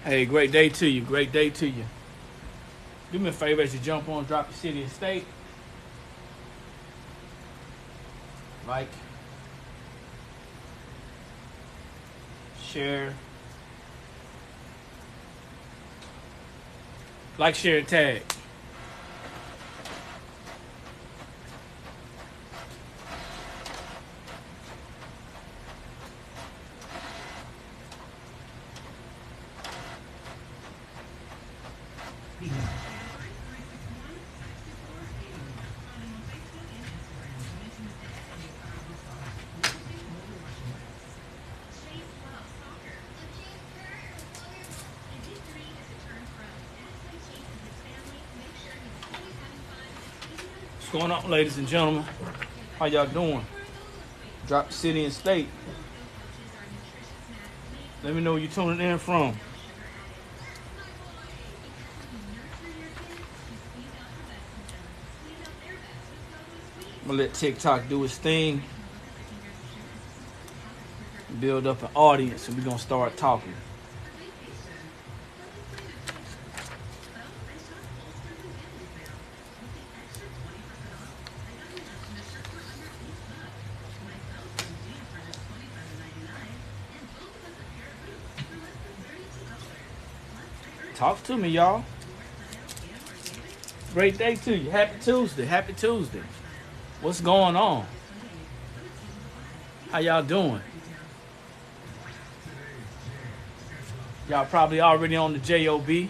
Hey, great day to you. Great day to you. Do me a favor as you jump on, drop your city and state. Like, share. Like, share, and tag. What's going on, ladies and gentlemen? How y'all doing? Drop the city and state. Let me know where you're tuning in from. I'm gonna let TikTok do its thing. Build up an audience, and we're gonna start talking. Talk to me, y'all. Great day to you. Happy Tuesday. Happy Tuesday. What's going on? How y'all doing? Y'all probably already on the JOB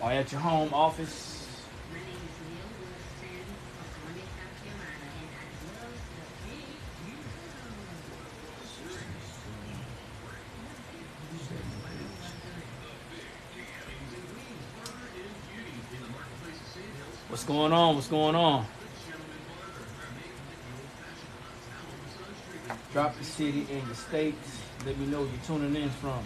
or at your home office. What's going on? What's going on? Drop the city and the states. Let me know where you're tuning in from.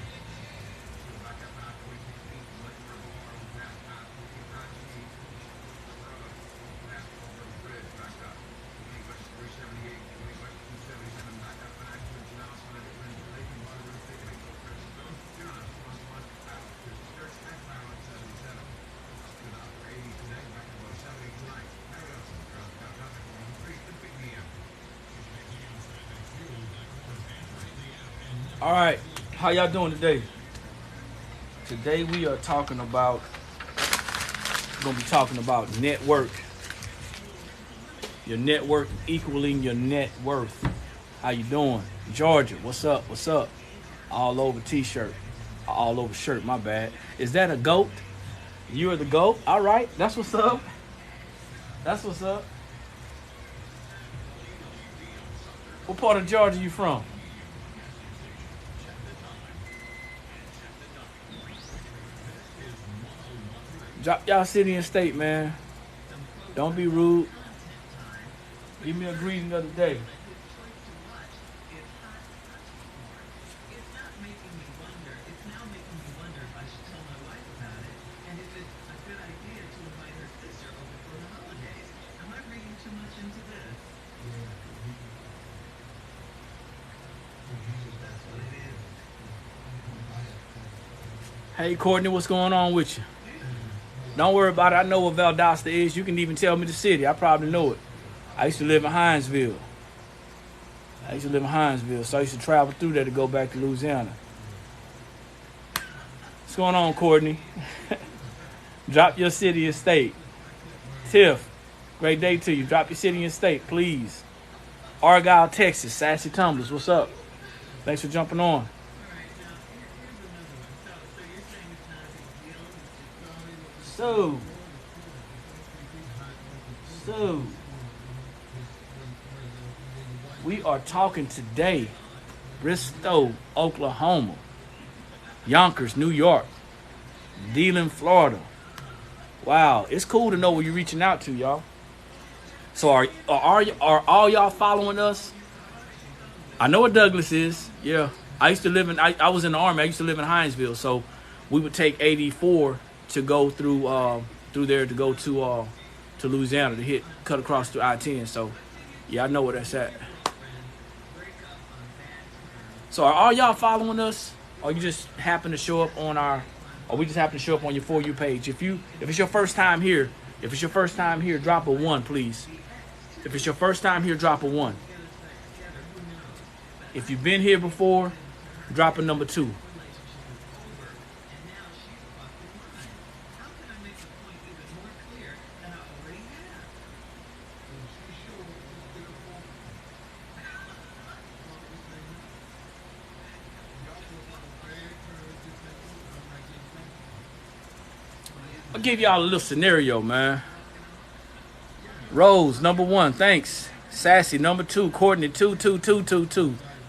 All right, how y'all doing today? Today we are talking about, we're gonna be talking about network. Your network equaling your net worth. How you doing? Georgia, what's up? What's up? All over t-shirt, all over shirt, my bad. Is that a goat? You are the goat? All right, that's what's up. That's what's up. What part of Georgia you from? Drop y'all city and state, man. Don't be rude. Give me a greeting of the day. Hey, Courtney, what's going on with you? Don't worry about it. I know what Valdosta is. You can even tell me the city. I probably know it. I used to live in Hinesville. So I used to travel through there to go back to Louisiana. What's going on, Courtney? Drop your city and state. Tiff, great day to you. Drop your city and state, please. Argyle, Texas. Sassy Tumblers, what's up? Thanks for jumping on. So, we are talking today, Bristow, Oklahoma, Yonkers, New York, Dillon, Florida. Wow, it's cool to know where you're reaching out to, y'all. So are all y'all following us? I know what Douglas is. Yeah, I used to live in. I was in the Army. I used to live in Hinesville, so we would take 84 to go through there to go to Louisiana to cut across through I-10. So yeah, I know where that's at. So are all y'all following us? or you just happen to show up on our, or we just happen to show up on your For You page. If it's your first time here, drop a 1, please. If it's your first time here, drop a 1. If you've been here before, drop a number 2. I'll give y'all a little scenario, man. Rose, number 1, thanks. Sassy, number 2. Courtney, 2.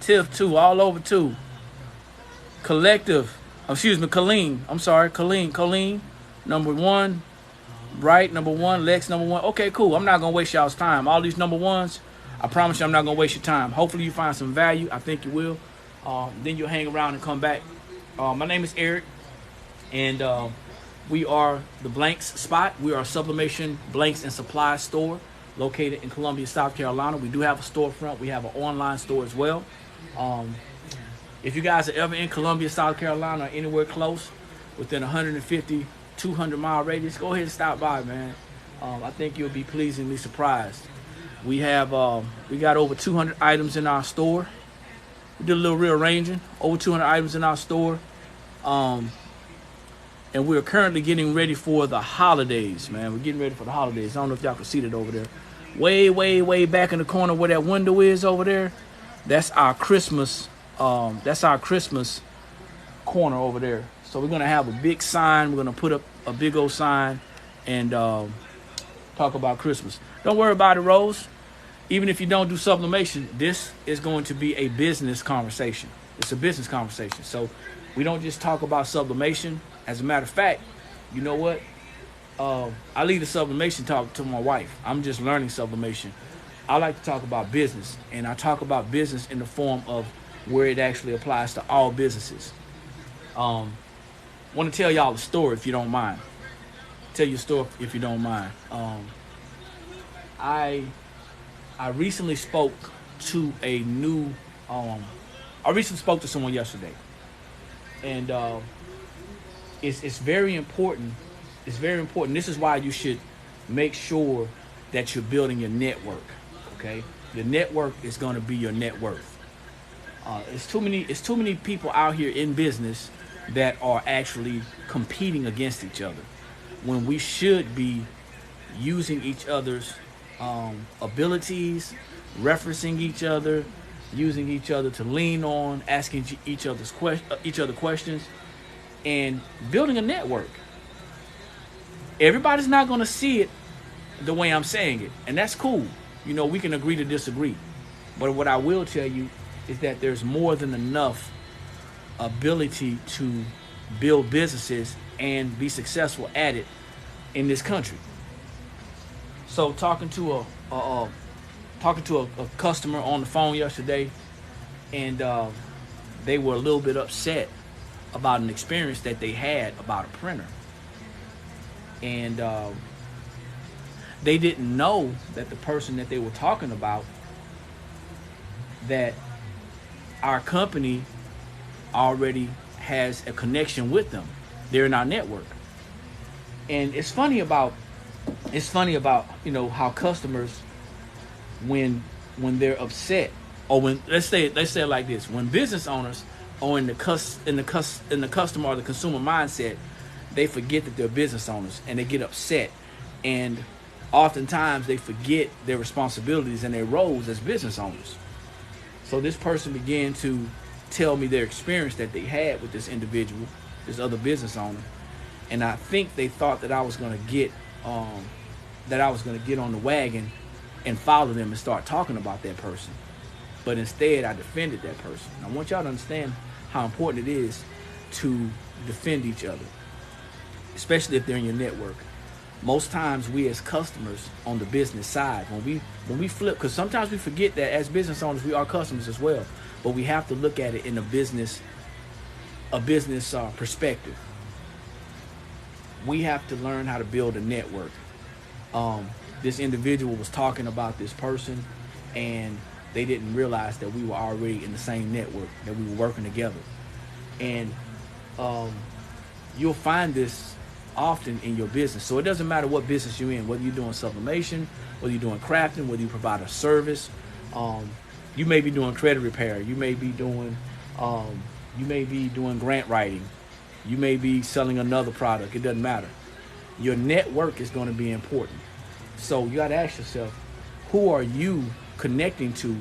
Tiff, 2, all over 2. Collective, Colleen. I'm sorry, Colleen, number 1. Bright, number 1. Lex, number 1. Okay, cool. I'm not going to waste y'all's time. All these number 1s, I promise you I'm not going to waste your time. Hopefully you find some value. I think you will. Then you'll hang around and come back. My name is Eric, and we are the Blanks Spot. We are a sublimation blanks and supply store located in Columbia, South Carolina. We do have a storefront. We have an online store as well. If you guys are ever in Columbia, South Carolina, or anywhere close, within 150, 200-mile radius, go ahead and stop by, man. I think you'll be pleasantly surprised. We got over 200 items in our store. We did a little rearranging. Over 200 items in our store. And we're currently getting ready for the holidays, man. We're getting ready for the holidays. I don't know if y'all can see that over there. Way back in the corner where that window is over there. That's our Christmas. That's our Christmas corner over there. So we're gonna have a big sign. We're gonna put up a big old sign and talk about Christmas. Don't worry about it, Rose. Even if you don't do sublimation, this is going to be a business conversation. It's a business conversation. So we don't just talk about sublimation. As a matter of fact, you know what? I leave the sublimation talk to my wife. I'm just learning sublimation. I like to talk about business, and I talk about business in the form of where it actually applies to all businesses. Want to tell y'all a story if you don't mind. Tell you a story if you don't mind. I recently spoke to someone yesterday, and it's very important. It's very important. This is why you should make sure that you're building your network. Okay, your network is going to be your net worth. It's too many people out here in business that are actually competing against each other, when we should be using each other's abilities, referencing each other, using each other to lean on, asking each other questions, and building a network. Everybody's not going to see it the way I'm saying it, and that's cool. You know, we can agree to disagree. But what I will tell you is that there's more than enough ability to build businesses and be successful at it in this country. So talking to a customer on the phone yesterday, and they were a little bit upset about an experience that they had about a printer. And they didn't know that the person that they were talking about, that our company already has a connection with them. They're in our network. And it's funny about you know, how customers, when they're upset, or when let's say it like this: when business owners are in the customer or the consumer mindset, they forget that they're business owners and they get upset, and oftentimes they forget their responsibilities and their roles as business owners. So this person began to tell me their experience that they had with this individual, this other business owner, and I think they thought that I was going to get on the wagon and follow them and start talking about that person. But instead, I defended that person. I want y'all to understand how important it is to defend each other, especially if they're in your network. Most times, we as customers on the business side, when we flip, because sometimes we forget that as business owners, we are customers as well. But we have to look at it in a business perspective. We have to learn how to build a network. This individual was talking about this person, and they didn't realize that we were already in the same network, that we were working together. And you'll find this often in your business. So it doesn't matter what business you're in, whether you're doing sublimation, whether you're doing crafting, whether you provide a service. You may be doing credit repair. You may be doing grant writing. You may be selling another product. It doesn't matter. Your network is going to be important. So you got to ask yourself, who are you connecting to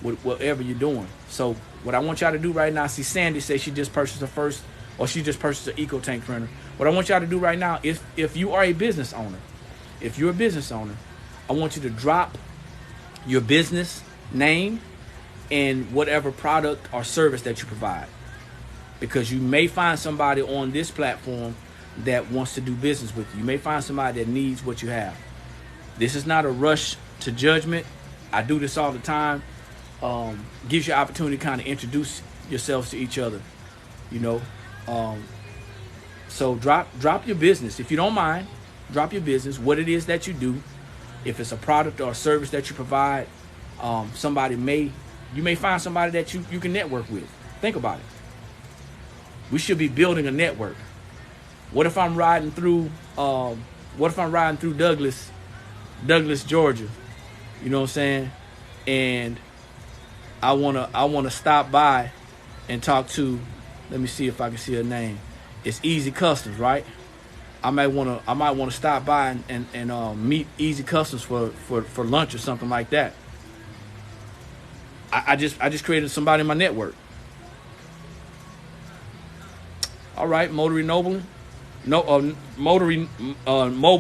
with whatever you're doing? So what I want y'all to do right now, see Sandy say she just purchased her first, or she just purchased an eco tank printer. What I want y'all to do right now, if you are a business owner, if you're a business owner, I want you to drop your business name and whatever product or service that you provide. Because you may find somebody on this platform that wants to do business with you. You may find somebody that needs what you have. This is not a rush to judgment. I do this all the time. Gives you an opportunity to kind of introduce yourselves to each other, you know. So drop your business. If you don't mind, drop your business, what it is that you do. If it's a product or a service that you provide, you may find somebody that you can network with. Think about it. We should be building a network. What if I'm riding through Douglas, Georgia? You know what I'm saying? And I wanna stop by and talk to, let me see if I can see her name. It's Easy Customs, right? I might wanna stop by and meet Easy Customs for lunch or something like that. I just created somebody in my network. All right, Mobile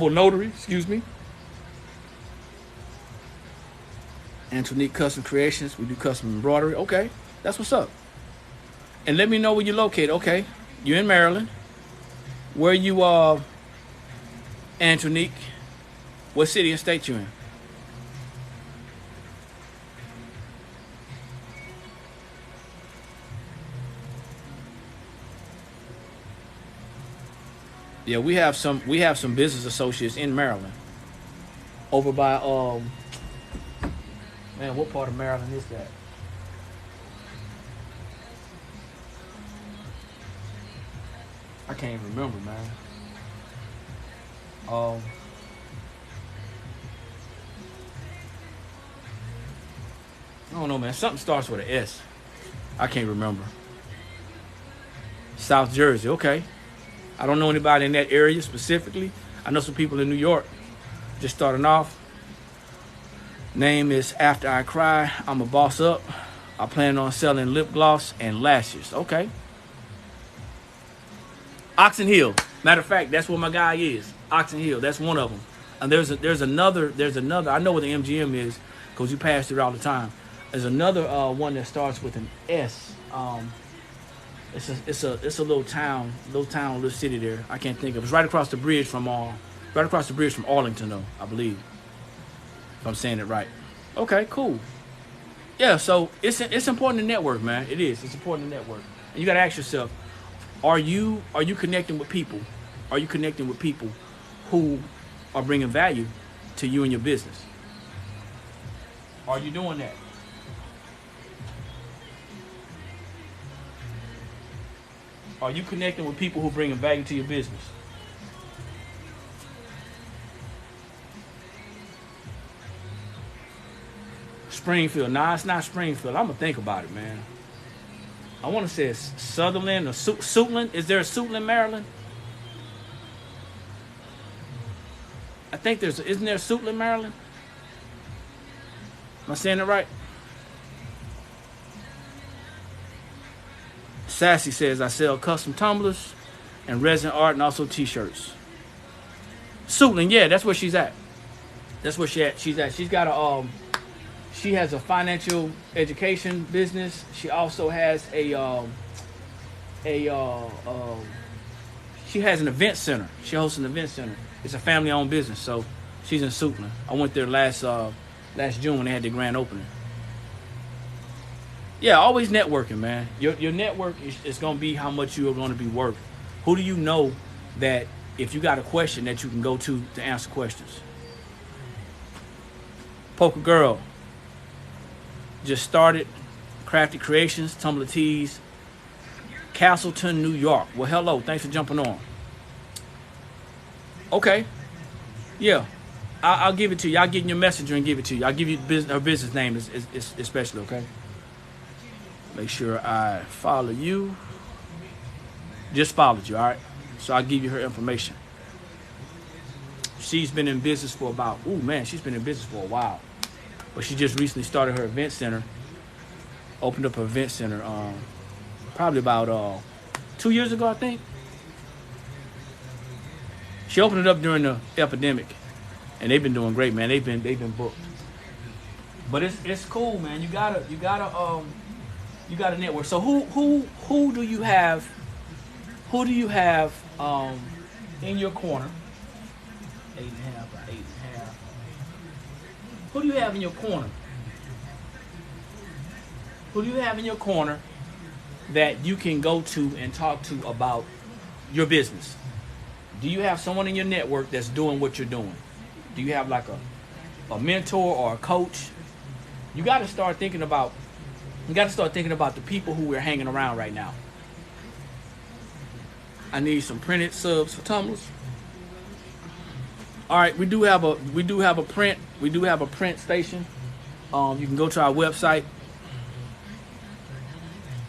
Notary, excuse me. Antonique Custom Creations, we do custom embroidery. Okay, that's what's up. And let me know where you're located. Okay, you're in Maryland. Where you Antonique? What city and state you in? Yeah, we have some business associates in Maryland. Over by man, what part of Maryland is that? I can't even remember, man. I don't know, man. Something starts with an S. I can't remember. South Jersey, okay. I don't know anybody in that area specifically. I know some people in New York. Just starting off. Name is After I Cry. I'm a boss up. I plan on selling lip gloss and lashes. Okay. Oxon Hill. Matter of fact, that's where my guy is. Oxon Hill. That's one of them. And there's another. I know where the MGM is because you pass through it all the time. There's another one that starts with an S. It's a little town, little city there. I can't think of it. It's right across the bridge from Arlington, though, I believe. If I'm saying it right. Okay, cool. Yeah, so it's important to network, man. It is. It's important to network. And you got to ask yourself, are you connecting with people? Are you connecting with people who are bringing value to you and your business? Are you doing that? Are you connecting with people who are bringing value to your business? Springfield. Nah, it's not Springfield. I'm going to think about it, man. I want to say it's Sutherland or Suitland. Is there a Suitland, Maryland? I think isn't there a Suitland, Maryland? Am I saying it right? Sassy says, I sell custom tumblers and resin art and also t-shirts. Suitland, yeah, that's where she's at. That's where she's at. She's got she has a financial education business. She also has she has an event center. She hosts an event center. It's a family-owned business, so she's in Suitland. I went there last June when they had the grand opening. Yeah, always networking, man. Your network is going to be how much you are going to be worth. Who do you know that if you got a question that you can go to answer questions? Poker Girl just started Crafty Creations, Tumbler Tees. Castleton, New York. Well, hello. Thanks for jumping on. Okay. Yeah. I'll give it to you. I'll get in your messenger and give it to you. I'll give you her business name especially, okay? Make sure I follow you. Just followed you, all right? So I'll give you her information. She's been in business for she's been in business for a while. But she just recently started her event center. Opened up her event center probably about 2 years ago, I think. She opened it up during the epidemic. And they've been doing great, man. They've been booked. But it's cool, man. You gotta network. So who do you have in your corner? 8.5 by 8.5. Who do you have in your corner? Who do you have in your corner that you can go to and talk to about your business? Do you have someone in your network that's doing what you're doing? Do you have like a mentor or a coach? You got to start thinking about the people who we're hanging around right now. I need some printed subs for tumblers. All right, we do have a print station. You can go to our website.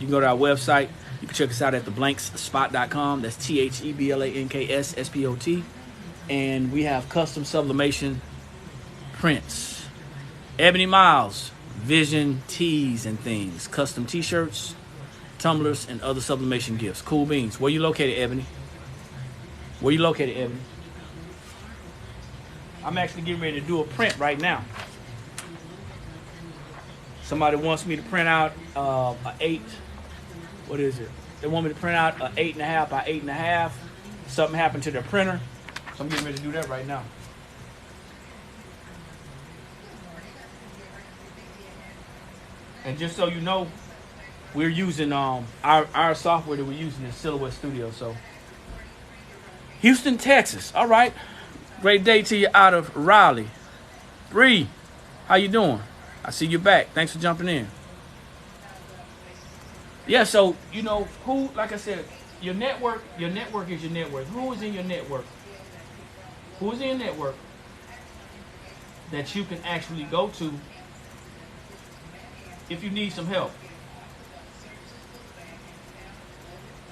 You can go to our website. You can check us out at theblankspot.com. That's THEBLANKSSPOT. And we have custom sublimation prints. Ebony Miles, Vision tees and things. Custom t-shirts, tumblers, and other sublimation gifts. Cool beans. Where you located, Ebony? Where you located, Ebony? I'm actually getting ready to do a print right now. Somebody wants me to print out a 8. What is it? They want me to print out a 8.5 by 8.5. Something happened to their printer. So I'm getting ready to do that right now. And just so you know, we're using our software that we're using is Silhouette Studio. So Houston, Texas. All right. Great day to you out of Raleigh. Bree, how you doing? I see you back. Thanks for jumping in. Yeah, so who, like I said, your network is your network. Who is in your network? Who is in your network that you can actually go to if you need some help?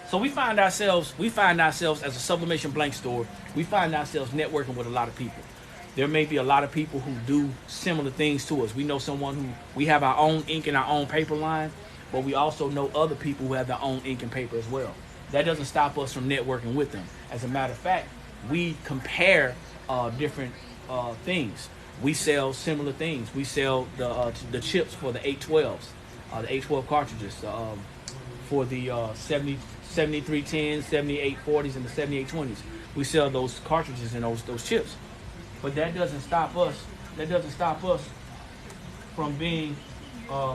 So we find ourselves as a sublimation blank store, we find ourselves networking with a lot of people. There may be a lot of people who do similar things to us. We know someone who, we have our own ink and our own paper line, but we also know other people who have their own ink and paper as well. That doesn't stop us from networking with them. As a matter of fact, we compare different things. We sell similar things. We sell the chips for the 812s, the 812 cartridges, for the 7310s, 7840s, and the 7820s. We sell those cartridges and those chips. But that doesn't stop us. That doesn't stop us from being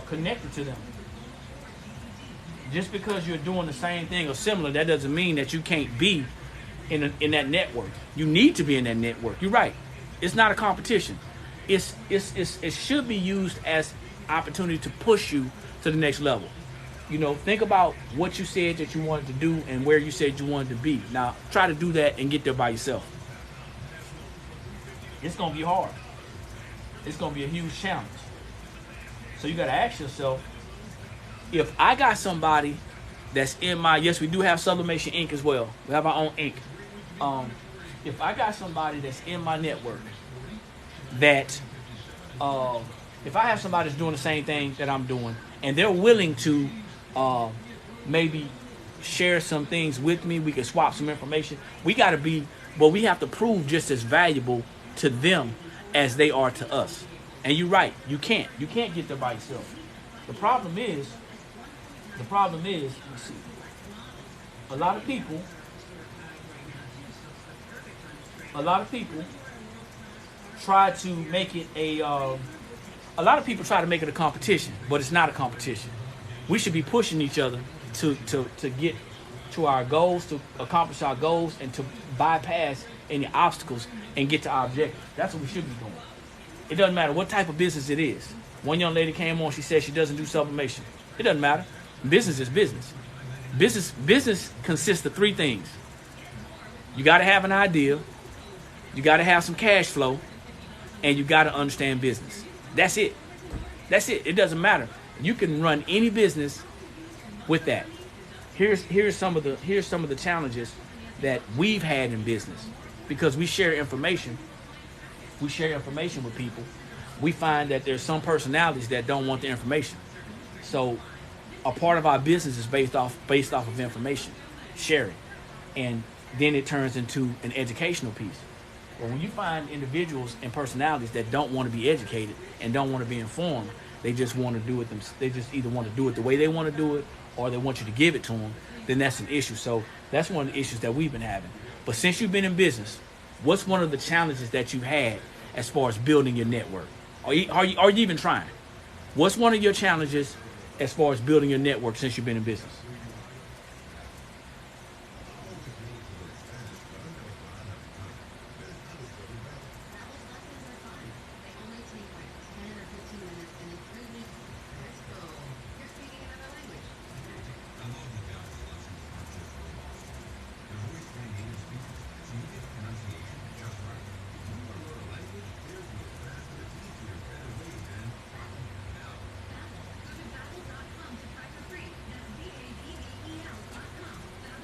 connected to them. Just because you're doing the same thing or similar, that doesn't mean that you can't be in that network. You need to be in that network. You're right. It's not a competition. It should be used as opportunity to push you to the next level. Think about what you said that you wanted to do and where you said you wanted to be. Now, try to do that and get there by yourself. It's going to be hard. It's going to be a huge challenge. So you got to ask yourself, if I got somebody that's in my, yes, we do have sublimation ink as well. We have our own ink. If I got somebody that's in my network that, if I have somebody that's doing the same thing that I'm doing and they're willing to maybe share some things with me, we can swap some information. We got to be, but we have to prove just as valuable to them as they are to us. And you're right, you can't get there by yourself. The problem is, let's see, a lot of people try to make it a competition, but it's not a competition. We should be pushing each other to get to our goals, to accomplish our goals, and to bypass any obstacles and get to our objective. That's what we should be doing. It doesn't matter what type of business it is. One young lady came on, she said she doesn't do sublimation. It doesn't matter. Business is business. Business consists of three things. You got to have an idea, you got to have some cash flow, and you got to understand business. That's it. It doesn't matter. You can run any business with that. Here's some of the challenges that we've had in business, because we share information. We share information with people. We find that there's some personalities that don't want the information. So a part of our business is based off of information sharing, and then it turns into an educational piece. But when you find individuals and personalities that don't want to be educated and don't want to be informed, they just want to do it they just either want to do it the way they want to do it, or they want you to give it to them, then that's an issue. So that's one of the issues that we've been having. But since you've been in business, what's one of the challenges that you've had as far as building your network? Are you even trying? What's one of your challenges as far as building your network since you've been in business?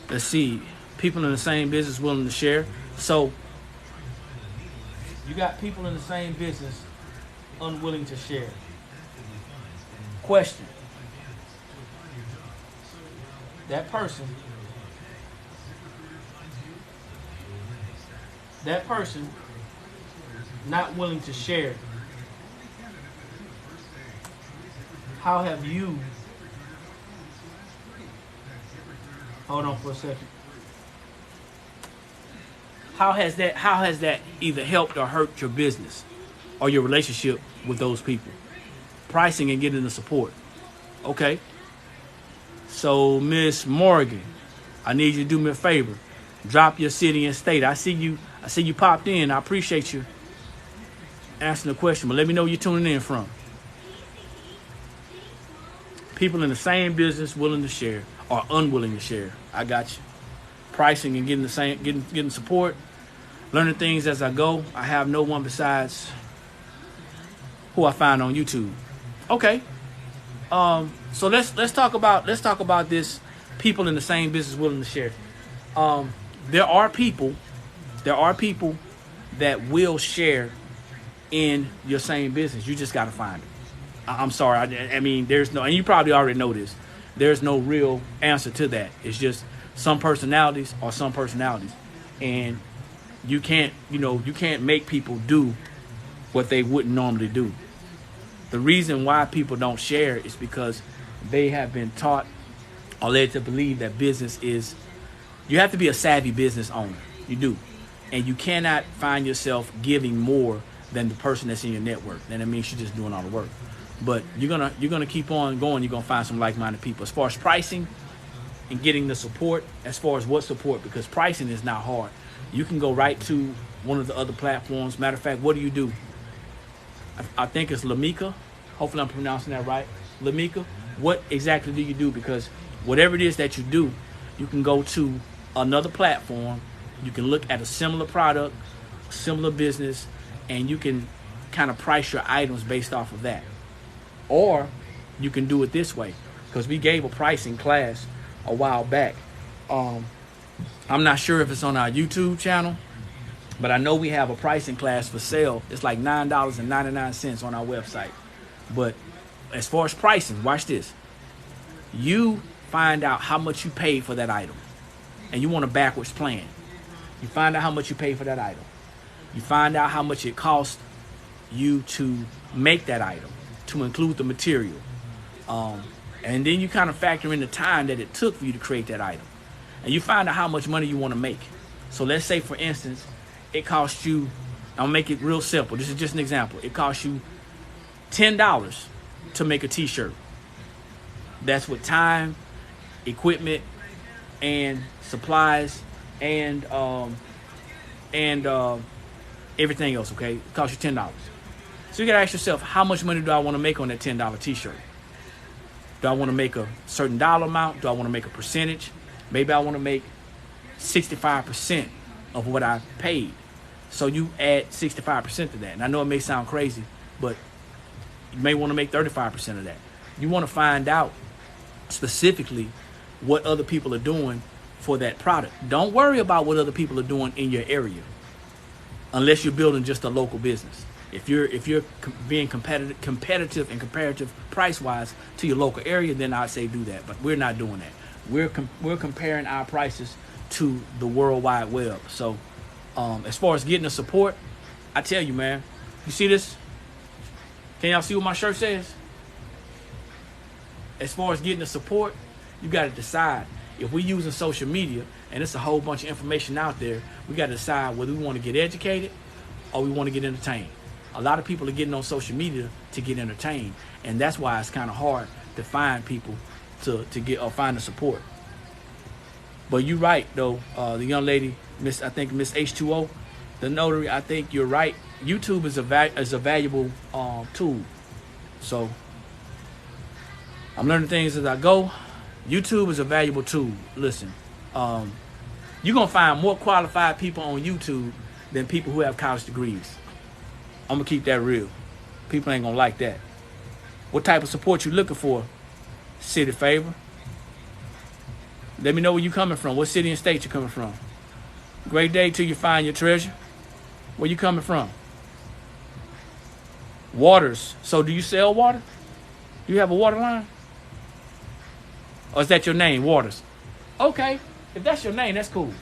Let's see, people in the same business willing to share. So you got people in the same business unwilling to share. Question. That person not willing to share, how have you, hold on for a second, how has that either helped or hurt your business or your relationship with those people? Pricing and getting the support. Okay. So Miss Morgan, I need you to do me a favor. Drop your city and state. I see you popped in. I appreciate you answering the question, but let me know where you're tuning in from. People in the same business willing to share or unwilling to share. I got you. Pricing and getting support. Learning things as I go. I have no one besides who I find on YouTube. Okay. So let's talk about this. People in the same business willing to share. There are people that will share in your same business. You just got to find it. I'm sorry. I mean, there's no, and you probably already know this. There's no real answer to that. It's just some personalities are some personalities, and you can't make people do what they wouldn't normally do. The reason why people don't share is because they have been taught or led to believe that business is, you have to be a savvy business owner. You do. And you cannot find yourself giving more than the person that's in your network. Then that means you're just doing all the work. But you're gonna keep on going. You're gonna find some like-minded people. As far as pricing and getting the support, as far as what support, because pricing is not hard. You can go right to one of the other platforms. Matter of fact, what do? I think it's Lamika. Hopefully I'm pronouncing that right. Lamika. What exactly do you do? Because whatever it is that you do, you can go to another platform. You can look at a similar product, similar business, and you can kind of price your items based off of that. Or you can do it this way, because we gave a pricing class a while back. I'm not sure if it's on our YouTube channel, but I know we have a pricing class for sale. It's like $9.99 on our website. But as far as pricing, watch this. You find out how much you paid for that item, and you want a backwards plan. You find out how much you paid for that item. You find out how much it cost you to make that item, to include the material. And then you kind of factor in the time that it took for you to create that item. And you find out how much money you want to make. So let's say, for instance, it costs you, I'll make it real simple. This is just an example. It costs you $10 to make a t-shirt. That's with time, equipment, and supplies, and everything else, okay? It costs you $10. So you gotta ask yourself, how much money do I want to make on that $10 t-shirt? Do I want to make a certain dollar amount? Do I want to make a percentage? Maybe I want to make 65% of what I paid. So you add 65% to that. And I know it may sound crazy, but you may want to make 35% of that. You want to find out specifically what other people are doing for that product. Don't worry about what other people are doing in your area, unless you're building just a local business. If you're being competitive and comparative price-wise to your local area, then I'd say do that. But we're not doing that. We're comparing our prices to the World Wide Web. So as far as getting the support, I tell you, man, you see this? Can y'all see what my shirt says? As far as getting the support, you got to decide. If we're using social media and it's a whole bunch of information out there, we got to decide whether we want to get educated or we want to get entertained. A lot of people are getting on social media to get entertained, and that's why it's kind of hard to find people to get or find the support. But you're right, though. The young lady, I think Miss H2O, the notary, I think you're right. YouTube is a valuable tool. So I'm learning things as I go. YouTube is a valuable tool. Listen, you're going to find more qualified people on YouTube than people who have college degrees. I'm going to keep that real. People ain't going to like that. What type of support you looking for? City favor. Let me know where you coming from. What city and state you coming from? Great day till you find your treasure. Where you coming from? Waters. So do you sell water? Do you have a water line? Or is that your name, Waters? Okay. If that's your name, that's cool.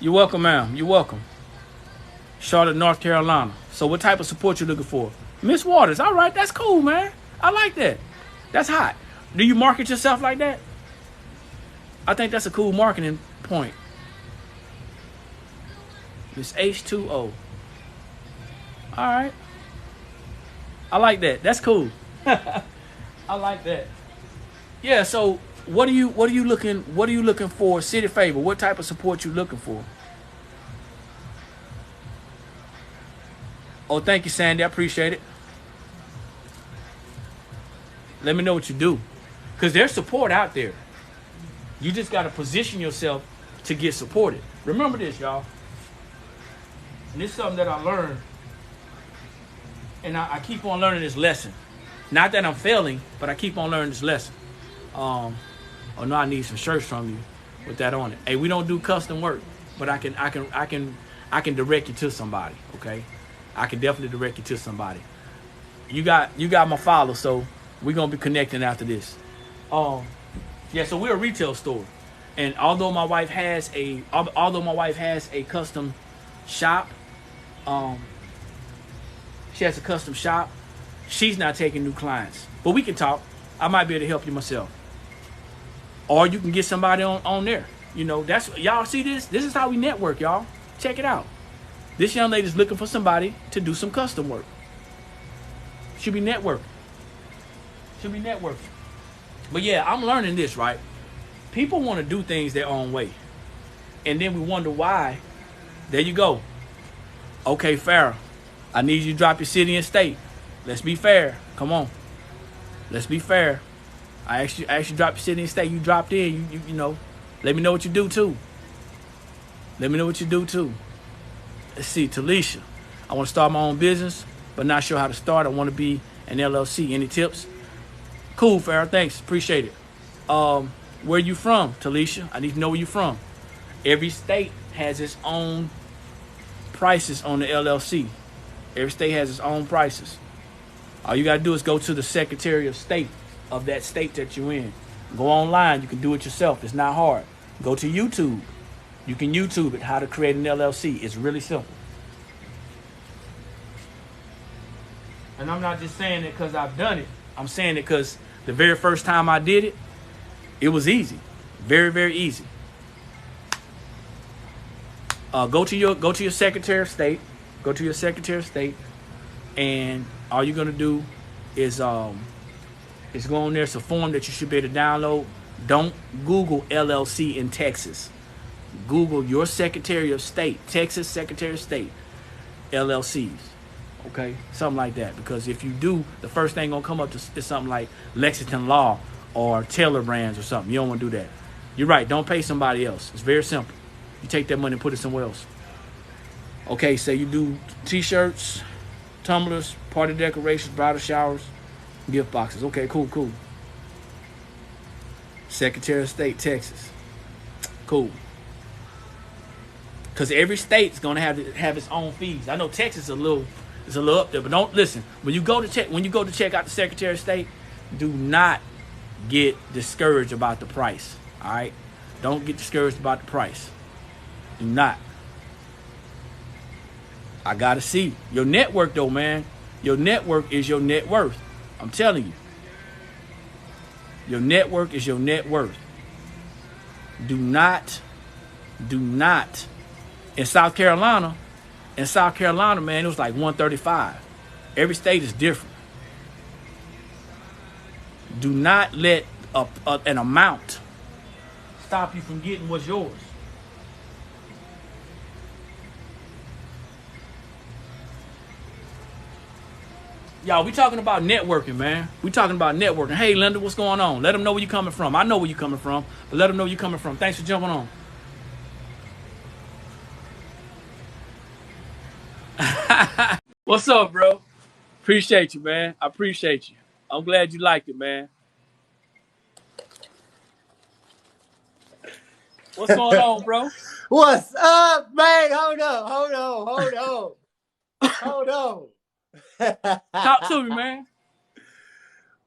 You're welcome, ma'am. You're welcome. Charlotte, North Carolina. So what type of support you looking for? Miss Waters. All right, that's cool, man. I like that. That's hot. Do you market yourself like that? I think that's a cool marketing point. Miss H2O. All right. I like that. That's cool. I like that. Yeah, so what are you looking for? City favor. What type of support you looking for? Oh, thank you, Sandy. I appreciate it. Let me know what you do. Because there's support out there. You just got to position yourself to get supported. Remember this, y'all. And this is something that I learned. And I keep on learning this lesson. Not that I'm failing, but I keep on learning this lesson. Oh, no, I need some shirts from you with that on it. Hey, we don't do custom work, but I can direct you to somebody, okay? I can definitely direct you to somebody. You got my follow, so we're gonna be connecting after this. Yeah, so we're a retail store, and although my wife has a custom shop, she has a custom shop. She's not taking new clients, but we can talk. I might be able to help you myself, or you can get somebody on there. You know, that's y'all see this. This is how we network, y'all. Check it out. This young lady's looking for somebody to do some custom work. Should be networking. But yeah, I'm learning this, right? People want to do things their own way. And then we wonder why. There you go. Okay, Farrah, I need you to drop your city and state. Let's be fair. Come on. Let's be fair. I asked you to drop your city and state. You dropped in. You know. Let me know what you do too. Let's see, Talisha. I want to start my own business, but not sure how to start. I want to be an LLC. Any tips? Cool, Farrah. Thanks. Appreciate it. Where you from, Talisha? I need to know where you from. Every state has its own prices on the LLC. Every state has its own prices. All you got to do is go to the Secretary of State of that state that you're in. Go online. You can do it yourself. It's not hard. Go to YouTube. You can YouTube it, how to create an LLC. It's really simple. And I'm not just saying it because I've done it. I'm saying it because the very first time I did it, it was easy. Very, very easy. Go to your Secretary of State Go to your Secretary of State, and all you're gonna do is go on there. It's a form that you should be able to download. Don't Google LLC in Texas. Google your Secretary of State, Texas Secretary of State, LLCs. Okay, something like that. Because if you do, the first thing gonna come up is something like Lexington Law or Taylor Brands or something. You don't want to do that. You're right. Don't pay somebody else. It's very simple. You take that money and put it somewhere else. Okay, say you do T-shirts, tumblers, party decorations, bridal showers, gift boxes. Okay, cool. Secretary of State, Texas. Cool. Because every state's gonna have its own fees. I know Texas is a little up there, but don't listen. When you go to check out the Secretary of State, do not get discouraged about the price. All right, don't get discouraged about the price. Do not. I gotta see your network though, man. Your network is your net worth. I'm telling you. Your network is your net worth. Do not. In South Carolina, man, it was like 135. Every state is different. Do not let an amount stop you from getting what's yours. Y'all, we talking about networking, man. We talking about networking. Hey, Linda, what's going on? Let them know where you coming from. I know where you coming from, but let them know where you coming from. Thanks for jumping on. What's up, bro? Appreciate you, man. I appreciate you. I'm glad you liked it, man. What's going on, bro? What's up, man? Hold on. Talk to me, man.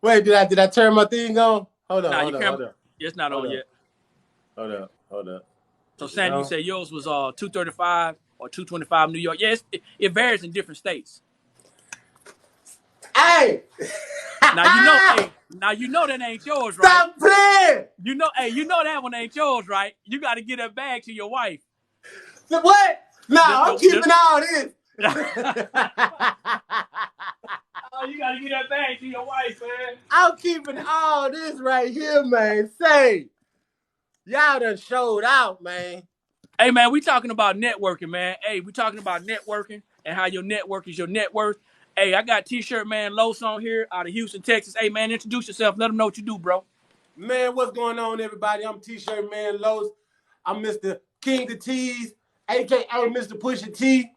Wait, did I turn my thing on? Hold on. It's not on yet. Hold up. So, Sandy, you said yours was 235 or 225 New York. Yes, it varies in different states. Hey! Now you know that ain't yours, right? Stop playing! You know that one ain't yours, right? You got to get that bag to your wife. What? No, I'm keeping all this. Oh, you got to get that bag to your wife, man. I'm keeping all this right here, man. Say, y'all done showed out, man. Hey, man, we talking about networking, man. Hey, we talking about networking and how your network is your net worth. Hey, I got T-shirt man Los on here out of Houston, Texas. Hey, man, introduce yourself. Let them know what you do, bro. Man, what's going on, everybody? I'm T-shirt man Los. I'm Mr. King of T's, a.k.a. Mr. Pusha T.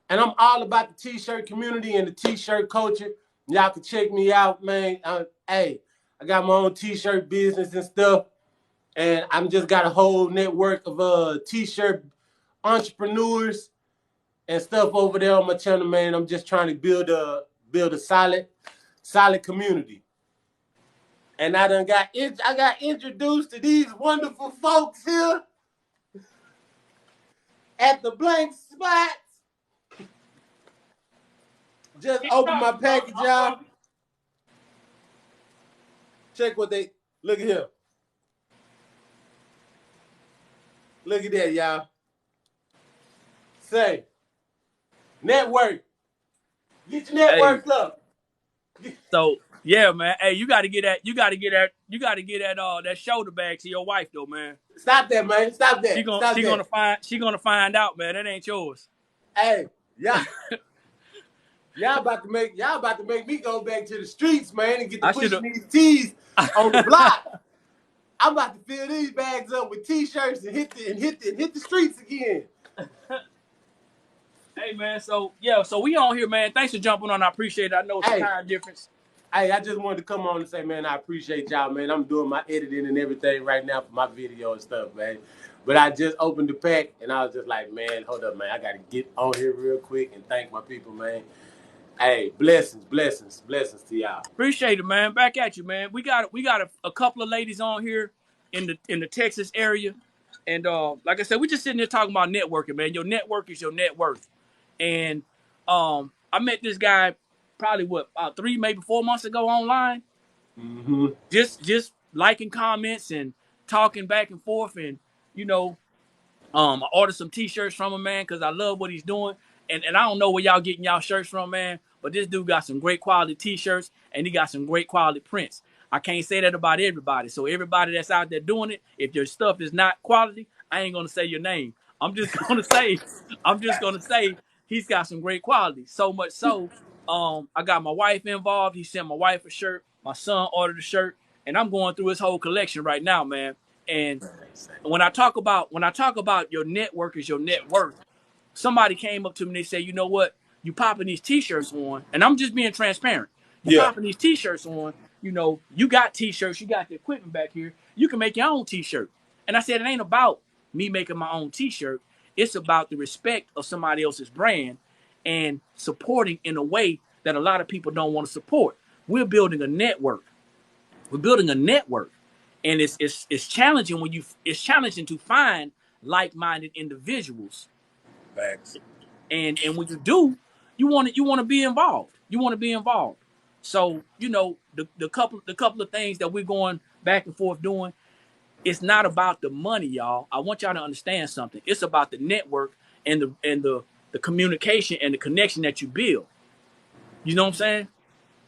And I'm all about the T-shirt community and the T-shirt culture. Y'all can check me out, man. Hey, I got my own T-shirt business and stuff. And I'm just got a whole network of T-shirt entrepreneurs and stuff over there on my channel, man. I'm just trying to build a solid community. And I got introduced to these wonderful folks here at the blank spots. Just open my package, y'all. Check what they look at here. Look at that, y'all. Say, network. Get your network up. So yeah, man. Hey, you gotta get that shoulder bag to your wife though, man. Stop that, man. Stop that. She gonna find out, man. That ain't yours. Hey, y'all about to make me go back to the streets, man, and get to pushing these tees on the block. I'm about to fill these bags up with T-shirts and hit the streets again. Hey, man. So we on here, man. Thanks for jumping on. I appreciate it. I know it's a time difference. Hey, I just wanted to come on and say, man, I appreciate y'all, man. I'm doing my editing and everything right now for my video and stuff, man. But I just opened the pack, and I was just like, man, hold up, man. I got to get on here real quick and thank my people, man. Hey, blessings to y'all. Appreciate it, man. Back at you, man. We got a couple of ladies on here in the Texas area, and like I said, we just sitting there talking about networking, man. Your network is your net worth, and I met this guy probably about 3, maybe 4 months ago online. Mm-hmm. Just liking comments and talking back and forth, and I ordered some T-shirts from him, man, because I love what he's doing. and I don't know where y'all getting y'all shirts from, man, but this dude got some great quality t-shirts and he got some great quality prints. I can't say that about everybody. So everybody that's out there doing it, if your stuff is not quality, I ain't gonna say your name. I'm just gonna say he's got some great quality. So much so, I got my wife involved. He sent my wife a shirt. My son ordered a shirt, and I'm going through his whole collection right now, man. And when I talk about your network is your net worth, somebody came up to me and they said, you know what? You popping these t-shirts on, and I'm just being transparent. You Yeah. popping these t-shirts on, you know, you got t-shirts, you got the equipment back here. You can make your own t-shirt. And I said, it ain't about me making my own t-shirt. It's about the respect of somebody else's brand and supporting in a way that a lot of people don't want to support. We're building a network. We're building a network. And it's challenging it's challenging to find like-minded individuals. Facts. And when you do, you want to be involved. You want to be involved. So, you know, the couple of things that we're going back and forth doing, it's not about the money, y'all. I want y'all to understand something. It's about the network and the communication and the connection that you build. You know what I'm saying?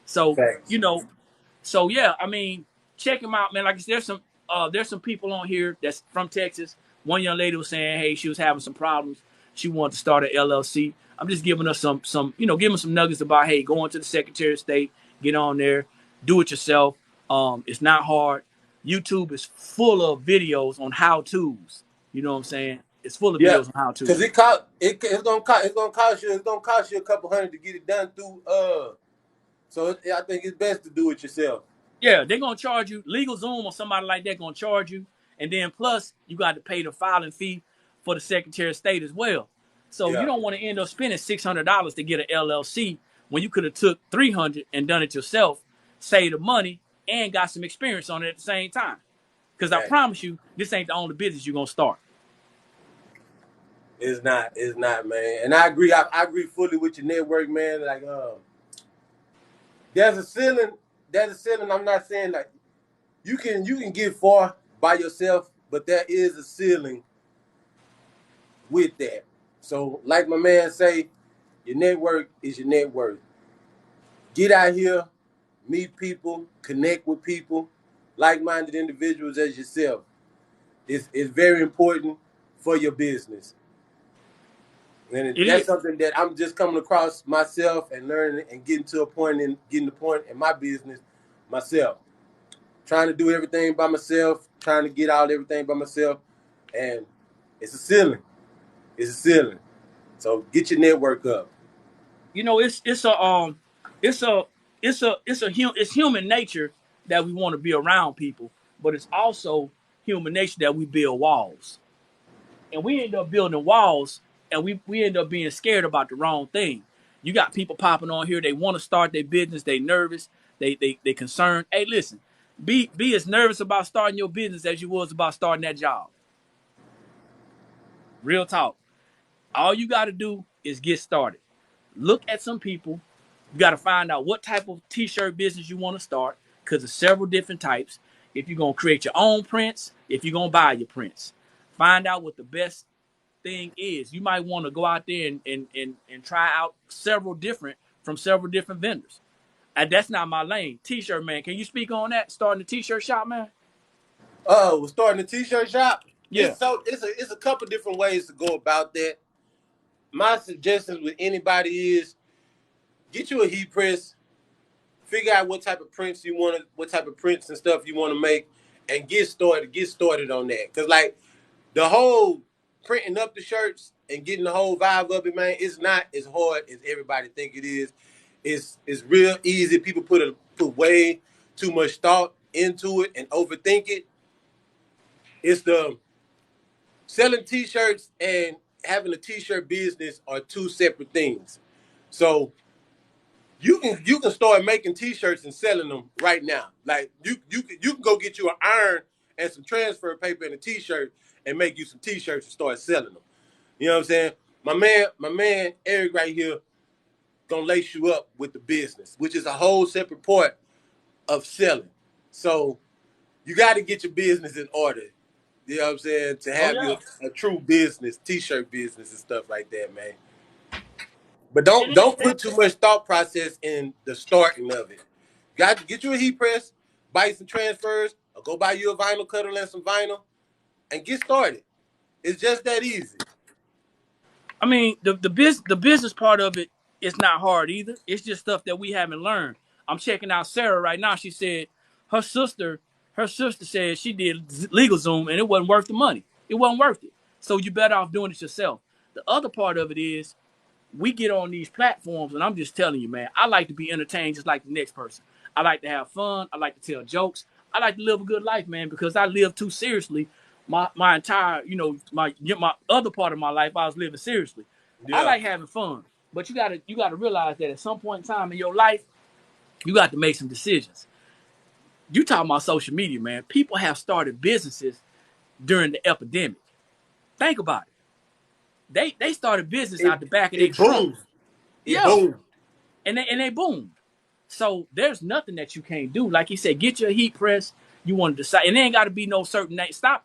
So, Facts. you know, so yeah, I mean, check him out, man. Like there's some people on here that's from Texas. One young lady was saying, hey, she was having some problems. She wanted to start an LLC. I'm just giving her some giving some nuggets about, hey, go into the Secretary of State, get on there, do it yourself. It's not hard. YouTube is full of videos on how tos. You know what I'm saying? It's full of Yeah, videos on how because tos. it's gonna cost you a couple hundred to get it done through. So I think it's best to do it yourself. Yeah, they're gonna charge you. LegalZoom or somebody like that gonna charge you, and then plus you got to pay the filing fee for the Secretary of State as well. So you Yeah. don't want to end up spending $600 to get an LLC when you could have took $300 and done it yourself, saved the money, and got some experience on it at the same time. Because I Right. promise you, this ain't the only business you're gonna start. It's not, man. And I agree. I agree fully with your network, man. Like, there's a ceiling. There's a ceiling. I'm not saying like you can get far by yourself, but there is a ceiling with that. So, like my man say, your network is your net worth. Get out here, meet people, connect with people, like-minded individuals as yourself. It's very important for your business. And It that's is. something that I'm just coming across myself and learning and getting the point in my business myself. Trying to do everything by myself, trying to get out everything by myself, and it's a ceiling. It's a ceiling. So get your network up. You know, it's a it's human nature that we want to be around people, but it's also human nature that we build walls. And we end up building walls, and we end up being scared about the wrong thing. You got people popping on here, they want to start their business, they nervous, they concerned. Hey, listen, be as nervous about starting your business as you was about starting that job. Real talk. All you got to do is get started. Look at some people. You got to find out what type of t-shirt business you want to start, because there's several different types. If you're going to create your own prints, if you're going to buy your prints, find out what the best thing is. You might want to go out there and try out several different vendors. And that's not my lane. T-shirt man, can you speak on that? Starting a t-shirt shop, man? We're starting a t-shirt shop. Yeah. It's a couple different ways to go about that. My suggestions with anybody is get you a heat press, figure out what type of prints and stuff you want to make, and get started on that. Cause like the whole printing up the shirts and getting the whole vibe of it, man, it's not as hard as everybody think it is. It's real easy. People put way too much thought into it and overthink it. It's the selling t-shirts and having a t-shirt business are two separate things. So you can start making t-shirts and selling them right now. Like you can go get you an iron and some transfer paper and a t-shirt and make you some t-shirts and start selling them. You know what I'm saying? My man Eric right here gonna lace you up with the business, which is a whole separate part of selling. So you got to get your business in order. You know what I'm saying? To Oh have yeah. a true business, t-shirt business and stuff like that, man. But don't put too much thought process in the starting of it. Got to get you a heat press, buy some transfers, or go buy you a vinyl cutter and some vinyl, and get started. It's just that easy. I mean, the business part of it is not hard either. It's just stuff that we haven't learned. I'm checking out Sarah right now. She said her sister said she did legal Zoom and it wasn't worth the money. It wasn't worth it. So you better off doing it yourself. The other part of it is we get on these platforms, and I'm just telling you, man, I like to be entertained just like the next person. I like to have fun. I like to tell jokes. I like to live a good life, man, because I live too seriously. My entire, my other part of my life, I was living seriously. Yeah. I like having fun, but you gotta realize that at some point in time in your life, you got to make some decisions. You talking about social media, man? People have started businesses during the epidemic. Think about it. They started business out the back of their truck. Yeah, boom. And they boomed. So there's nothing that you can't do. Like he said, get your heat press. You want to decide, and there ain't got to be no certain name. Stop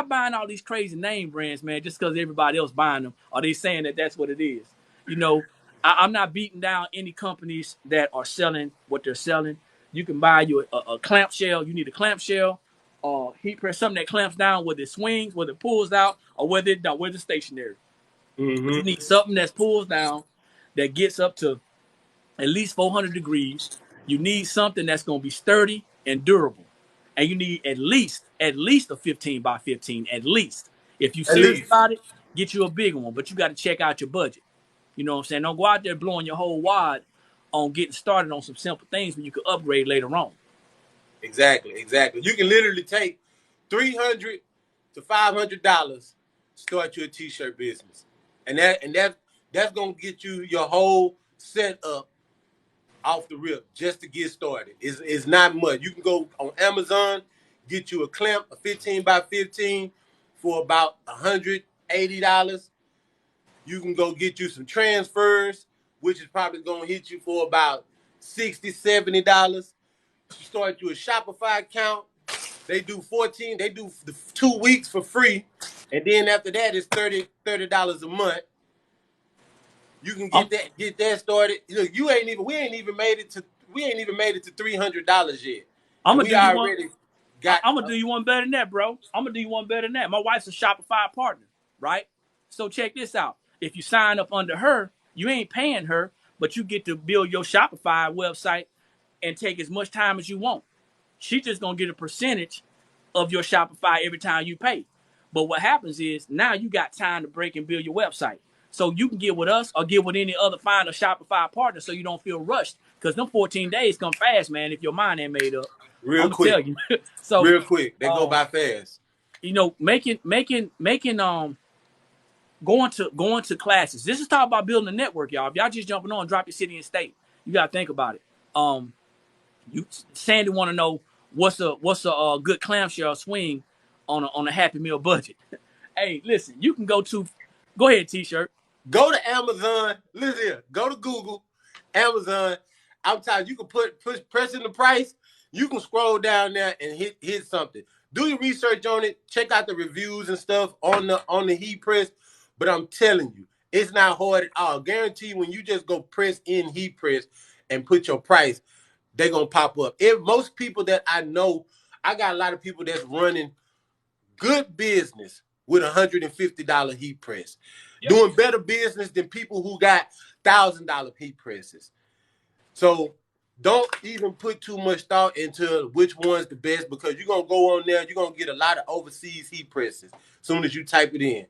buying all these crazy name brands, man, just because everybody else buying them or they saying that that's what it is. I'm not beating down any companies that are selling what they're selling. You can buy you a clamp shell. You need a clamp shell, heat press, something that clamps down, whether it swings, whether it pulls out, or whether it's stationary. Mm-hmm. You need something that pulls down, that gets up to at least 400 degrees. You need something that's going to be sturdy and durable. And you need at least a 15 by 15, at least. If you're serious about it, get you a bigger one. But you got to check out your budget. You know what I'm saying? Don't go out there blowing your whole wad on getting started on some simple things when you can upgrade later on. Exactly. You can literally take $300 to $500, start your t-shirt business. And that's going to get you your whole setup off the rip just to get started. It's not much. You can go on Amazon, get you a clamp, a 15 by 15 for about $180. You can go get you some transfers, which is probably going to hit you for about $60, $70. Start you a Shopify account. They do the 2 weeks for free. And then after that, it's $30 a month. You can get that started. Look, we ain't even made it to $300 yet. I'm gonna do you one better than that, bro. I'm gonna do you one better than that. My wife's a Shopify partner, right? So check this out. If you sign up under her, you ain't paying her, but you get to build your Shopify website and take as much time as you want. She just gonna get a percentage of your Shopify every time you pay. But what happens is now you got time to break and build your website. So you can get with us or get with any other find a Shopify partner so you don't feel rushed. Because them 14 days come fast, man, if your mind ain't made up. Real quick. Tell you. So real quick. They go by fast. Going to classes. This is talking about building a network, y'all. If y'all just jumping on, drop your city and state. You gotta think about it. Sandy want to know what's a good clamshell swing on a Happy Meal budget. Hey, listen, you can go ahead, T-shirt. Go to Amazon. Listen here. Go to Google, Amazon. I'm telling you, can press in the price. You can scroll down there and hit something. Do your research on it. Check out the reviews and stuff on the heat press. But I'm telling you, it's not hard at all. Guarantee when you just go press in heat press and put your price, they're gonna pop up. Most people that I know, I got a lot of people that's running good business with $150 heat press. Yep. Doing better business than people who got $1,000 heat presses. So don't even put too much thought into which one's the best, because you're going to go on there, you're going to get a lot of overseas heat presses as soon as you type it in.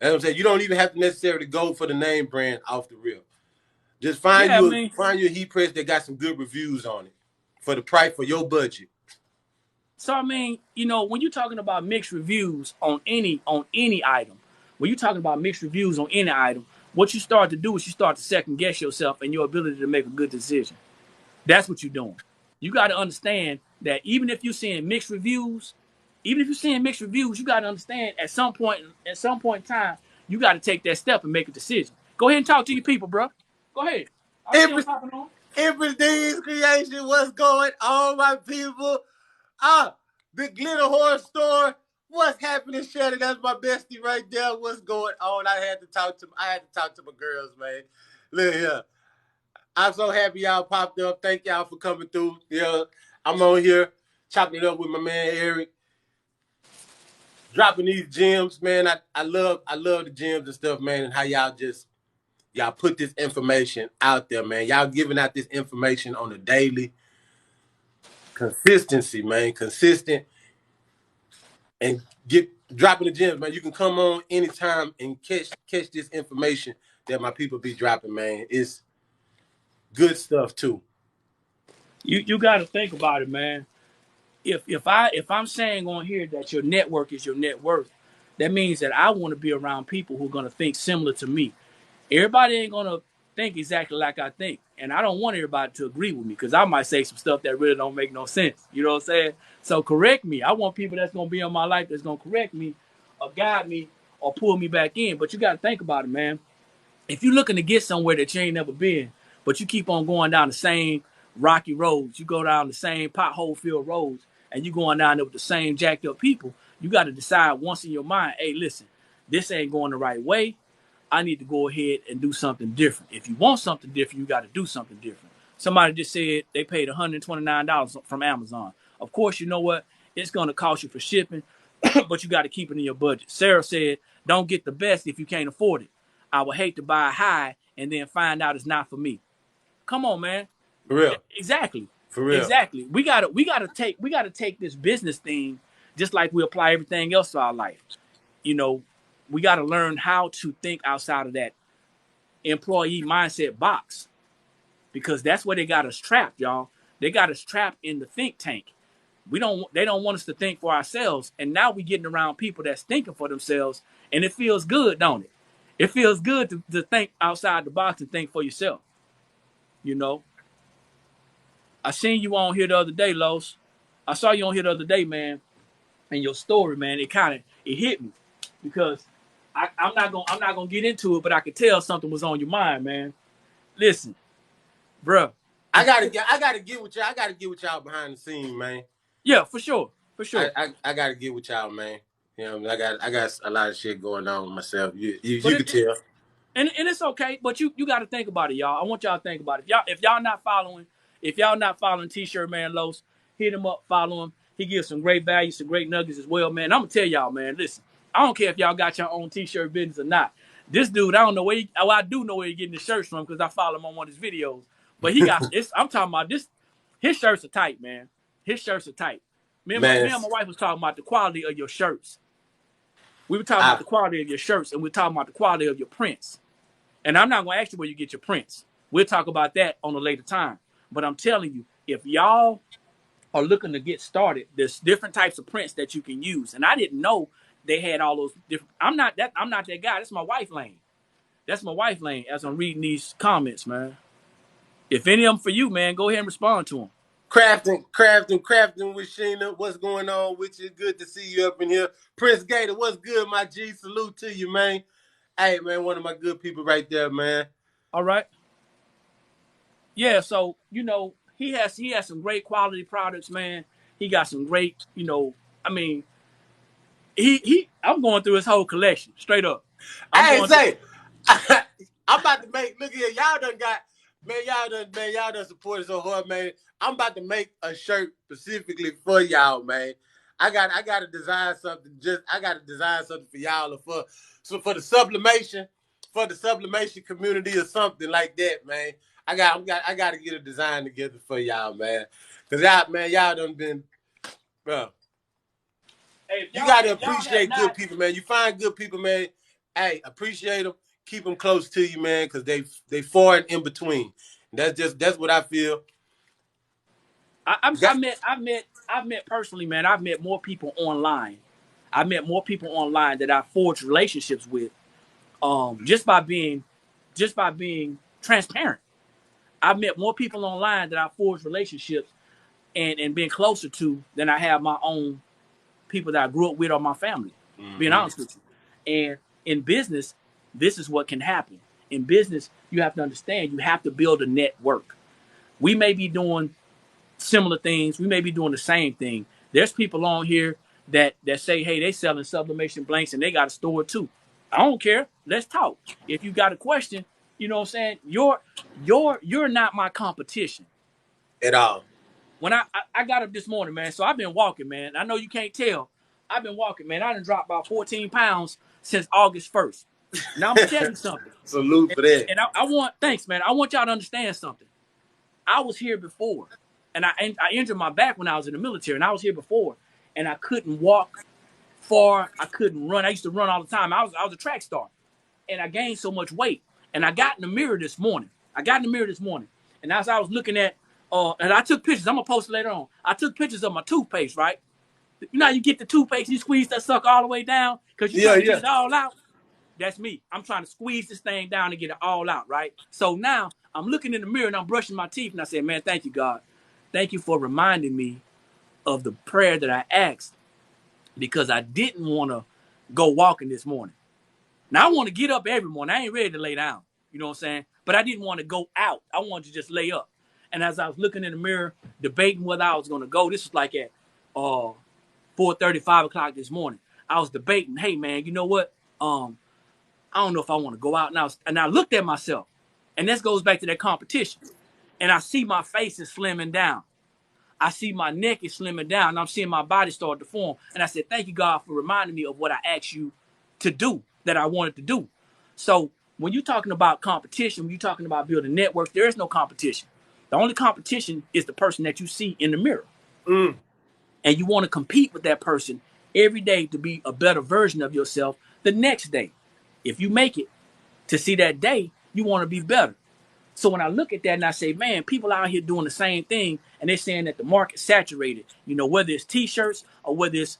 As I'm saying, you don't even have to necessarily go for the name brand off the rip. Just find your heat press that got some good reviews on it for the price, for your budget. So, I mean, when you're talking about mixed reviews on any item, what you start to do is you start to second guess yourself and your ability to make a good decision. That's what you're doing. You got to understand that even if you're seeing mixed reviews, you got to understand at some point in time, you got to take that step and make a decision. Go ahead and talk to your people, bro. Go ahead. Everything's creation. What's going on, my people? The Glitter Horse Store. What's happening, Shannon? That's my bestie right there. What's going on? I had to talk to my girls, man. Look here. I'm so happy y'all popped up. Thank y'all for coming through. Yeah, I'm on here chopping it up with my man Eric, dropping these gems, man. I love the gems and stuff, man, and how y'all put this information out there, man. Y'all giving out this information on a daily. Consistency, man. Consistent and dropping the gems, man. You can come on anytime and catch this information that my people be dropping, man. It's good stuff too. You got to think about it, man. If I'm saying on here that your network is your net worth, that means that I want to be around people who are going to think similar to me. Everybody ain't going to think exactly like I think, and I don't want everybody to agree with me because I might say some stuff that really don't make no sense. You know what I'm saying? So correct me. I want people that's going to be in my life that's going to correct me or guide me or pull me back in. But you got to think about it, man. If you're looking to get somewhere that you ain't never been, but you keep on going down the same rocky roads, you go down the same pothole-filled roads, and you going down there with the same jacked up people, you got to decide once in your mind, hey, listen, this ain't going the right way. I need to go ahead and do something different. If you want something different, you got to do something different. Somebody just said they paid $129 from Amazon. Of course, you know what? It's going to cost you for shipping, but you got to keep it in your budget. Sarah said, don't get the best if you can't afford it. I would hate to buy high and then find out it's not for me. Come on, man. For real. Exactly. For real. Exactly. We gotta take this business thing just like we apply everything else to our life. You know, we gotta learn how to think outside of that employee mindset box. Because that's where they got us trapped, y'all. They got us trapped in the think tank. They don't want us to think for ourselves. And now we're getting around people that's thinking for themselves, and it feels good, don't it? It feels good to think outside the box and think for yourself. You know, I seen you on here the other day, Los. I saw you on here the other day, man, and your story, man. It hit me because I'm not gonna get into it, but I could tell something was on your mind, man. Listen, bro. I gotta get with y'all. I gotta get with y'all behind the scenes, man. Yeah, for sure. I gotta get with y'all, man. You know, I got a lot of shit going on with myself. You can tell. And it's okay, but you got to think about it, y'all. I want y'all to think about it. If y'all not following T-Shirt Man Los, hit him up, follow him. He gives some great value, some great nuggets as well, man. I'm gonna tell y'all, man. Listen, I don't care if y'all got your own T-shirt business or not. This dude, I don't know where. I do know where he's getting his shirts from because I follow him on one of his videos. But he got this. I'm talking about this. His shirts are tight, man. His shirts are tight. Me and my wife was talking about the quality of your shirts. We were talking about the quality of your shirts, and we were talking about the quality of your prints. And I'm not going to ask you where you get your prints. We'll talk about that on a later time. But I'm telling you, if y'all are looking to get started, there's different types of prints that you can use. And I didn't know they had all those different. I'm not that guy. That's my wife lane. That's my wife lane as I'm reading these comments, man. If any of them for you, man, go ahead and respond to them. Crafting with Sheena. What's going on with you? Good to see you up in here. Prince Gator, what's good, my G? Salute to you, man. Hey, man, one of my good people right there, man. All right. Yeah, so, you know, he has some great quality products, man. He got some great, you know, I mean, I'm going through his whole collection, straight up. I'm about to make, look here, y'all done supported so hard, man. I'm about to make a shirt specifically for y'all, man. I gotta design something for y'all or for the sublimation community or something like that, man. I gotta get a design together for y'all, man. Cause y'all done been, bro. Hey, you gotta appreciate good people, man. You find good people, man. Hey, appreciate them. Keep them close to you, man, because they far and in between. That's what I feel. I've met personally, man. I've met more people online. I've met more people online that I forged relationships with, just by being transparent. I've met more people online that I forged relationships and been closer to than I have my own people that I grew up with or my family. Mm-hmm. Being honest with you, and in business, this is what can happen. In business, you have to understand you have to build a network. We may be doing similar things. We may be doing the same thing. There's people on here that say, hey, they selling sublimation blanks and they got a store too. I don't care. Let's talk. If you got a question, You know what I'm saying? You're not my competition. At all. When I got up this morning, man, so I've been walking, man. I know you can't tell. I've been walking, man. I done dropped about 14 pounds since August 1st. Now I'm gonna tell you something. Salute for that. And I want, thanks, man. I want y'all to understand something. I was here before, and I injured my back when I was in the military, and I was here before, and I couldn't walk far. I couldn't run. I used to run all the time. I was a track star, and I gained so much weight. And I got in the mirror this morning. And as I was looking at, and I took pictures. I'm gonna post it later on. I took pictures of my toothpaste, right? You know how you get the toothpaste, you squeeze that sucker all the way down because you trying to get it all out. That's me. I'm trying to squeeze this thing down and get it all out, right? So now I'm looking in the mirror and I'm brushing my teeth and I said, man, thank you, God. Thank you for reminding me of the prayer that I asked because I didn't want to go walking this morning. Now, I want to get up every morning. I ain't ready to lay down. You know what I'm saying? But I didn't want to go out. I wanted to just lay up. And as I was looking in the mirror, debating whether I was going to go, this was like at 4:30, 5 o'clock this morning. I was debating, hey, man, you know what? I don't know if I want to go out now. And I looked at myself. And this goes back to that competition. And I see my face is slimming down. I see my neck is slimming down. And I'm seeing my body start to form. And I said, thank you, God, for reminding me of what I asked you to do, that I wanted to do. So when you're talking about competition, when you're talking about building networks, there is no competition. The only competition is the person that you see in the mirror. And you want to compete with that person every day to be a better version of yourself the next day. If you make it to see that day, you want to be better. So when I look at that and I say, man, people out here doing the same thing and they're saying that the market's saturated, you know, whether it's t-shirts or whether it's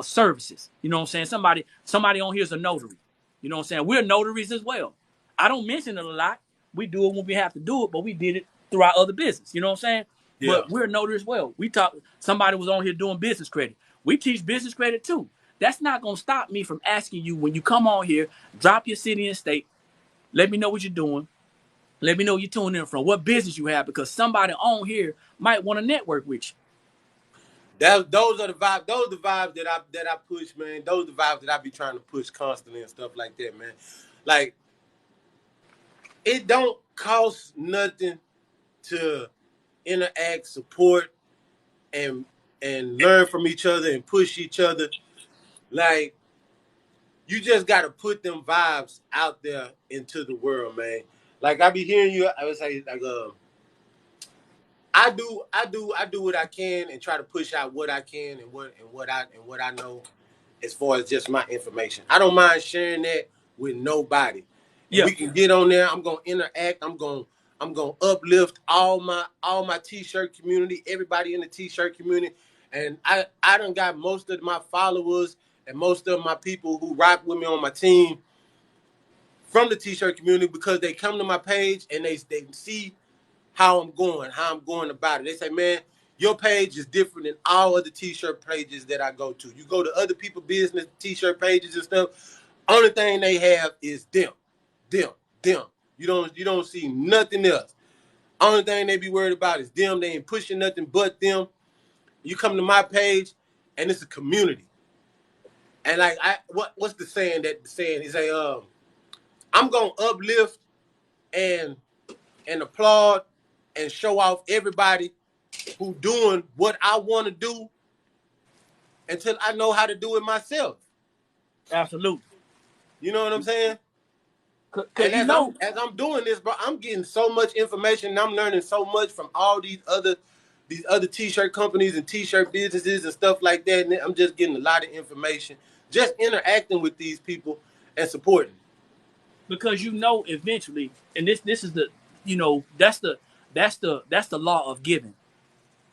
services. You know what I'm saying? Somebody on here is a notary. You know what I'm saying? We're notaries as well. I don't mention it a lot. We do it when we have to do it, but we did it through our other business. You know what I'm saying? Yeah. But we're notaries as well. Somebody was on here doing business credit. We teach business credit too. That's not going to stop me from asking you when you come on here, drop your city and state, let me know what you're doing. Let me know you're tuning in from, what business you have, because somebody on here might want to network with you. Those are the vibes. Those are the vibes that I push, man. Those are the vibes that I be trying to push constantly and stuff like that, man. Like, it don't cost nothing to interact, support, and learn from each other and push each other. Like, you just gotta put them vibes out there into the world, man. Like, I be hearing you. I would say, like, I do what I can and try to push out what I can and what I know as far as just my information. I don't mind sharing that with nobody. Yeah. We can get on there. I'm gonna interact. I'm gonna uplift all my t-shirt community, everybody in the t-shirt community. And I done got most of my followers and most of my people who rock with me on my team from the t-shirt community because they come to my page and they see how I'm going about it. They say, man, your page is different than all other t-shirt pages that I go to. You go to other people's business t-shirt pages and stuff. Only thing they have is them. You don't see nothing else. Only thing they be worried about is them. They ain't pushing nothing but them. You come to my page, and it's a community. And like, what's the saying? Is I'm gonna uplift and applaud and show off everybody who doing what I want to do until I know how to do it myself. Absolutely. You know what I'm saying? And as I'm doing this, bro, I'm getting so much information and I'm learning so much from all these other t-shirt companies and t-shirt businesses and stuff like that. And I'm just getting a lot of information, just interacting with these people and supporting. Because eventually, and this is the, that's the law of giving,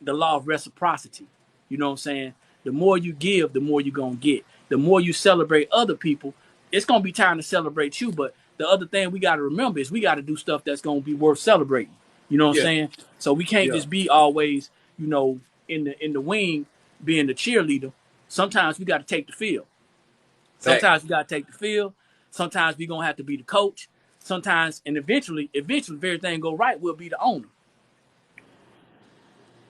the law of reciprocity. You know what I'm saying? The more you give, the more you're gonna get. The more you celebrate other people, it's gonna be time to celebrate you. But the other thing we got to remember is we got to do stuff that's going to be worth celebrating. You know what I'm saying? So we can't just be always, in the wing being the cheerleader. Sometimes we got to take the field. Sometimes we got to take the field. Sometimes we going to have to be the coach. Sometimes, and eventually, if everything go right, we'll be the owner.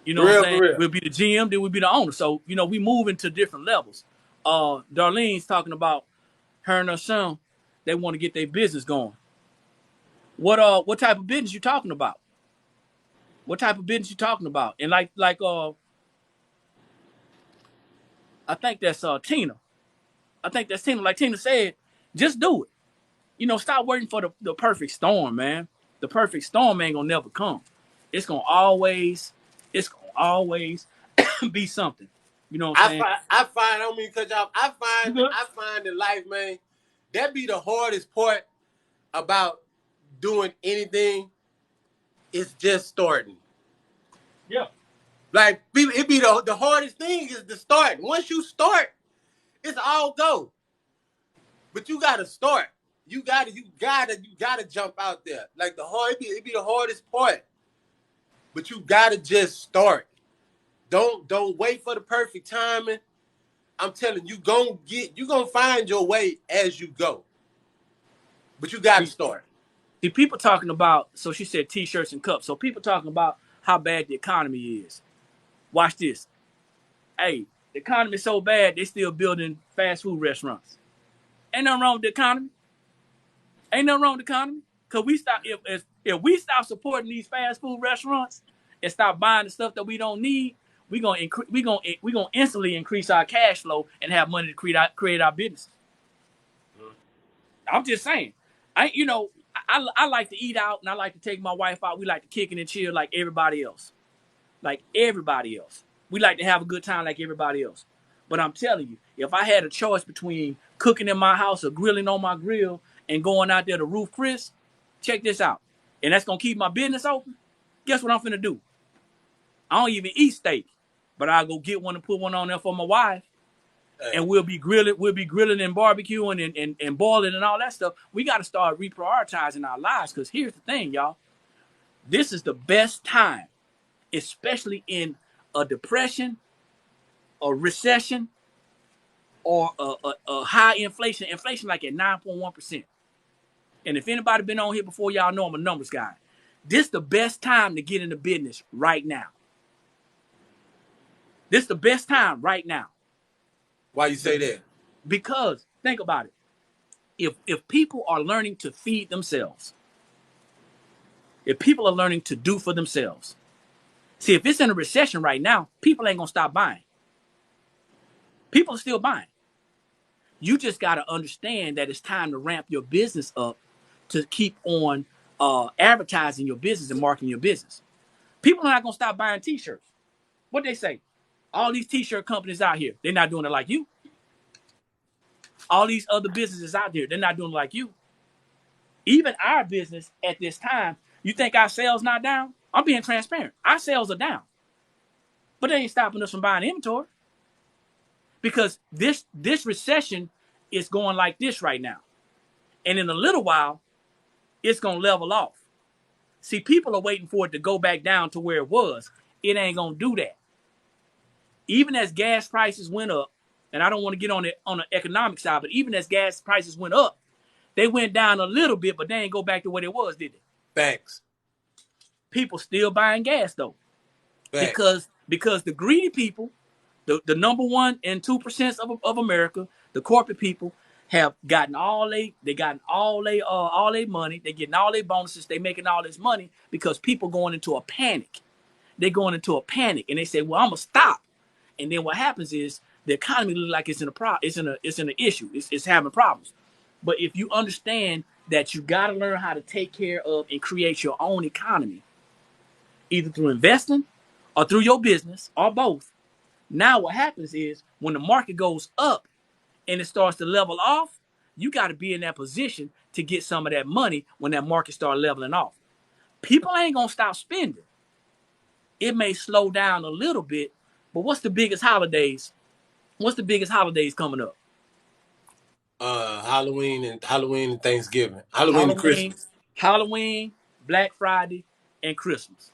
You know what I'm saying? We'll be the GM, then we'll be the owner. So, we move into different levels. Darlene's talking about her and her son. They want to get their business going. What type of business you talking about? What type of business you talking about? And I think that's Tina. I think that's Tina. Like Tina said, just do it. Stop waiting for the perfect storm, man. The perfect storm ain't gonna never come. It's gonna always, it's gonna always be something. You know what I'm saying? I don't mean to cut you off. I You good? find in life, man, that be the hardest part about doing anything. It's just starting. Yeah. Like it be the hardest thing is to start. Once you start, it's all go. But you gotta start. You gotta jump out there. Like it be the hardest part. But you gotta just start. Don't wait for the perfect timing. I'm telling you, you gonna find your way as you go. But you gotta start. See, people talking about, so she said t-shirts and cups. So people talking about how bad the economy is. Watch this. Hey, the economy is so bad, they still building fast food restaurants. Ain't nothing wrong with the economy. Ain't nothing wrong with the economy. Cause if we stop supporting these fast food restaurants and stop buying the stuff that we don't need, we gonna instantly increase our cash flow and have money to create our business. I'm just saying. I like to eat out and I like to take my wife out. We like to kick it and chill like everybody else. Like everybody else. We like to have a good time like everybody else. But I'm telling you, if I had a choice between cooking in my house or grilling on my grill and going out there to Roof Chris, check this out. And that's going to keep my business open. Guess what I'm finna do? I don't even eat steak, but I'll go get one and put one on there for my wife. And we'll be grilling and barbecuing and boiling and all that stuff. We got to start reprioritizing our lives because here's the thing, y'all. This is the best time, especially in a depression, a recession, or a high inflation like at 9.1%. And if anybody been on here before, y'all know I'm a numbers guy. This the best time to get into business right now. This the best time right now. Why you say that? Because think about it. If people are learning to feed themselves, if people are learning to do for themselves, see, if it's in a recession right now, people ain't gonna stop buying. People are still buying. You just gotta understand that it's time to ramp your business up to keep on advertising your business and marketing your business. People are not gonna stop buying t-shirts. What they say? All these t-shirt companies out here, they're not doing it like you. All these other businesses out there, they're not doing it like you. Even our business at this time, you think our sales not down? I'm being transparent. Our sales are down. But they ain't stopping us from buying inventory. Because this recession is going like this right now. And in a little while, it's going to level off. See, people are waiting for it to go back down to where it was. It ain't going to do that. Even as gas prices went up, and I don't want to get on the economic side, but even as gas prices went up, they went down a little bit, but they ain't go back to what it was, did they? Facts. People still buying gas though. Facts. Because the greedy people, the number 1% and 2% of America, the corporate people, have gotten all they money. They getting all their bonuses. They making all this money because people going into a panic. They're going into a panic, and they say, "Well, I'm gonna stop." And then what happens is the economy looks like it's in an issue. It's having problems. But if you understand that you got to learn how to take care of and create your own economy, either through investing or through your business or both. Now what happens is when the market goes up and it starts to level off, you got to be in that position to get some of that money when that market starts leveling off. People ain't going to stop spending. It may slow down a little bit, but what's the biggest holidays? What's the biggest holidays coming up? Halloween and Thanksgiving. Halloween and Christmas. Halloween, Black Friday, and Christmas.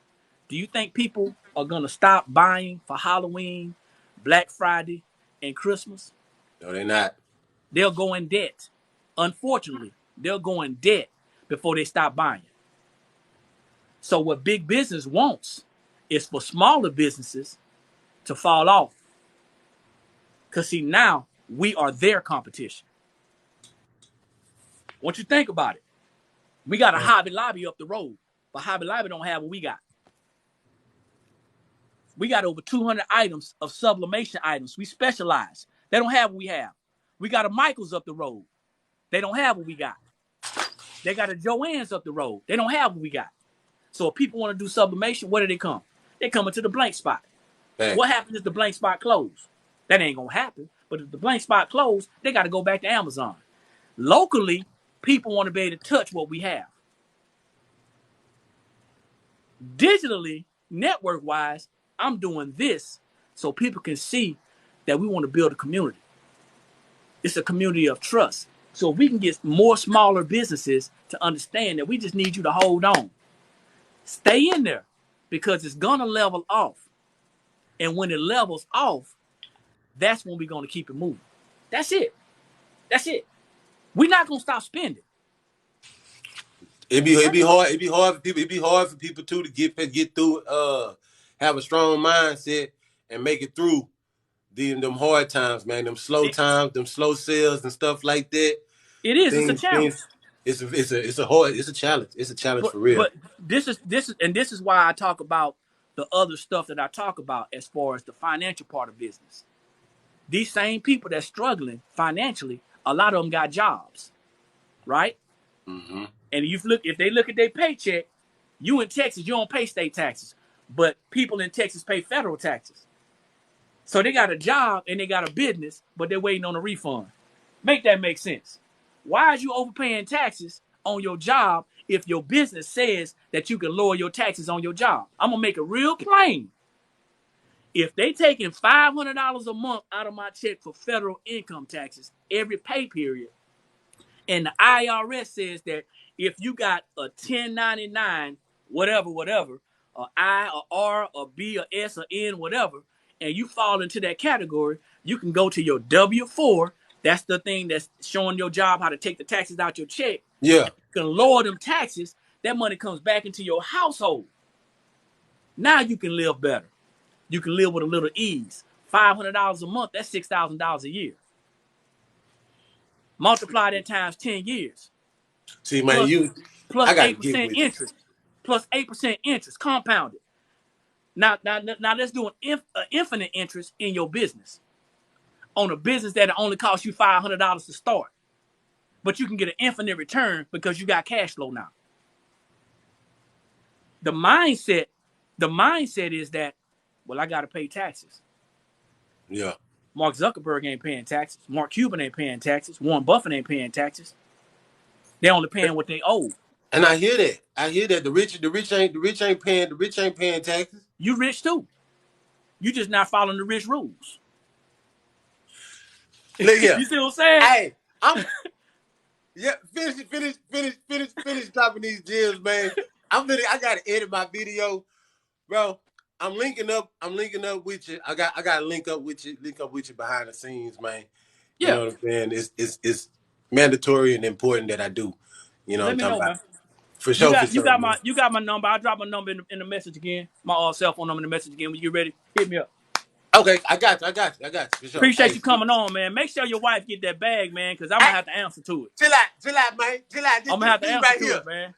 Do you think people are going to stop buying for Halloween, Black Friday, and Christmas? No, they're not. They'll go in debt. Unfortunately, they'll go in debt before they stop buying. So what big business wants is for smaller businesses to fall off. Because see, now we are their competition. What you think about it? We got a Hobby Lobby up the road, but Hobby Lobby don't have what we got. We got over 200 items of sublimation items. We specialize. They don't have what we have. We got a Michael's up the road. They don't have what we got. They got a Joann's up the road. They don't have what we got. So if people want to do sublimation, where do they come? They coming to the blank spot. Dang. What happens if the blank spot closed? That ain't going to happen. But if the blank spot closed, they got to go back to Amazon. Locally, people want to be able to touch what we have. Digitally, network-wise, I'm doing this so people can see that we want to build a community. It's a community of trust. So if we can get more smaller businesses to understand that we just need you to hold on. Stay in there because it's going to level off. And when it levels off, that's when we're going to keep it moving. That's it. That's it. We're not going to stop spending. It'd be hard for people too to get through, have a strong mindset and make it through them hard times, man. Them slow times, them slow sales and stuff like that. It is. It's a challenge. It's a challenge. It's a challenge for real. But this is why I talk about the other stuff that I talk about as far as the financial part of business. These same people that's struggling financially, a lot of them got jobs, right? Mm-hmm. And if they look at their paycheck, you in Texas, you don't pay state taxes, but people in Texas pay federal taxes. So they got a job and they got a business, but they're waiting on a refund. Make that make sense. Why is you overpaying taxes on your job if your business says that you can lower your taxes on your job? I'm going to make it real plain. If they taking $500 a month out of my check for federal income taxes every pay period, and the IRS says that if you got a 1099, whatever, a I, a R, a B, a S, a N, whatever, and you fall into that category, you can go to your W-4. That's the thing that's showing your job how to take the taxes out your check. Yeah. You can lower them taxes. That money comes back into your household. Now you can live better. You can live with a little ease. $500 a month, that's $6,000 a year. Multiply that times 10 years. See, man, plus 8% interest. Plus 8% interest, compounded. Now let's do an infinite interest in your business. On a business that only costs you $500 to start. But you can get an infinite return because you got cash flow now. The mindset is that, well, I got to pay taxes. Yeah. Mark Zuckerberg ain't paying taxes. Mark Cuban ain't paying taxes. Warren Buffett ain't paying taxes. They only paying what they owe. And I hear that. The rich ain't paying taxes. You rich too. You just not following the rich rules. Look here. You see what I'm saying? Hey, finish dropping these gems, man. I gotta edit my video, bro. I'm linking up with you. I got to link up with you behind the scenes, man. You know what I'm saying? It's mandatory and important that I do. You know what I'm talking about? Man. For sure. You got my number. I'll drop my number in the message again. My cell phone number in the message again. When you get ready, hit me up. Okay, I got you. For sure. Appreciate you coming on, man. Make sure your wife get that bag, man, because I'm going to have to answer to it. Chill out, man. Chill out. I'm going to have to answer to it, man.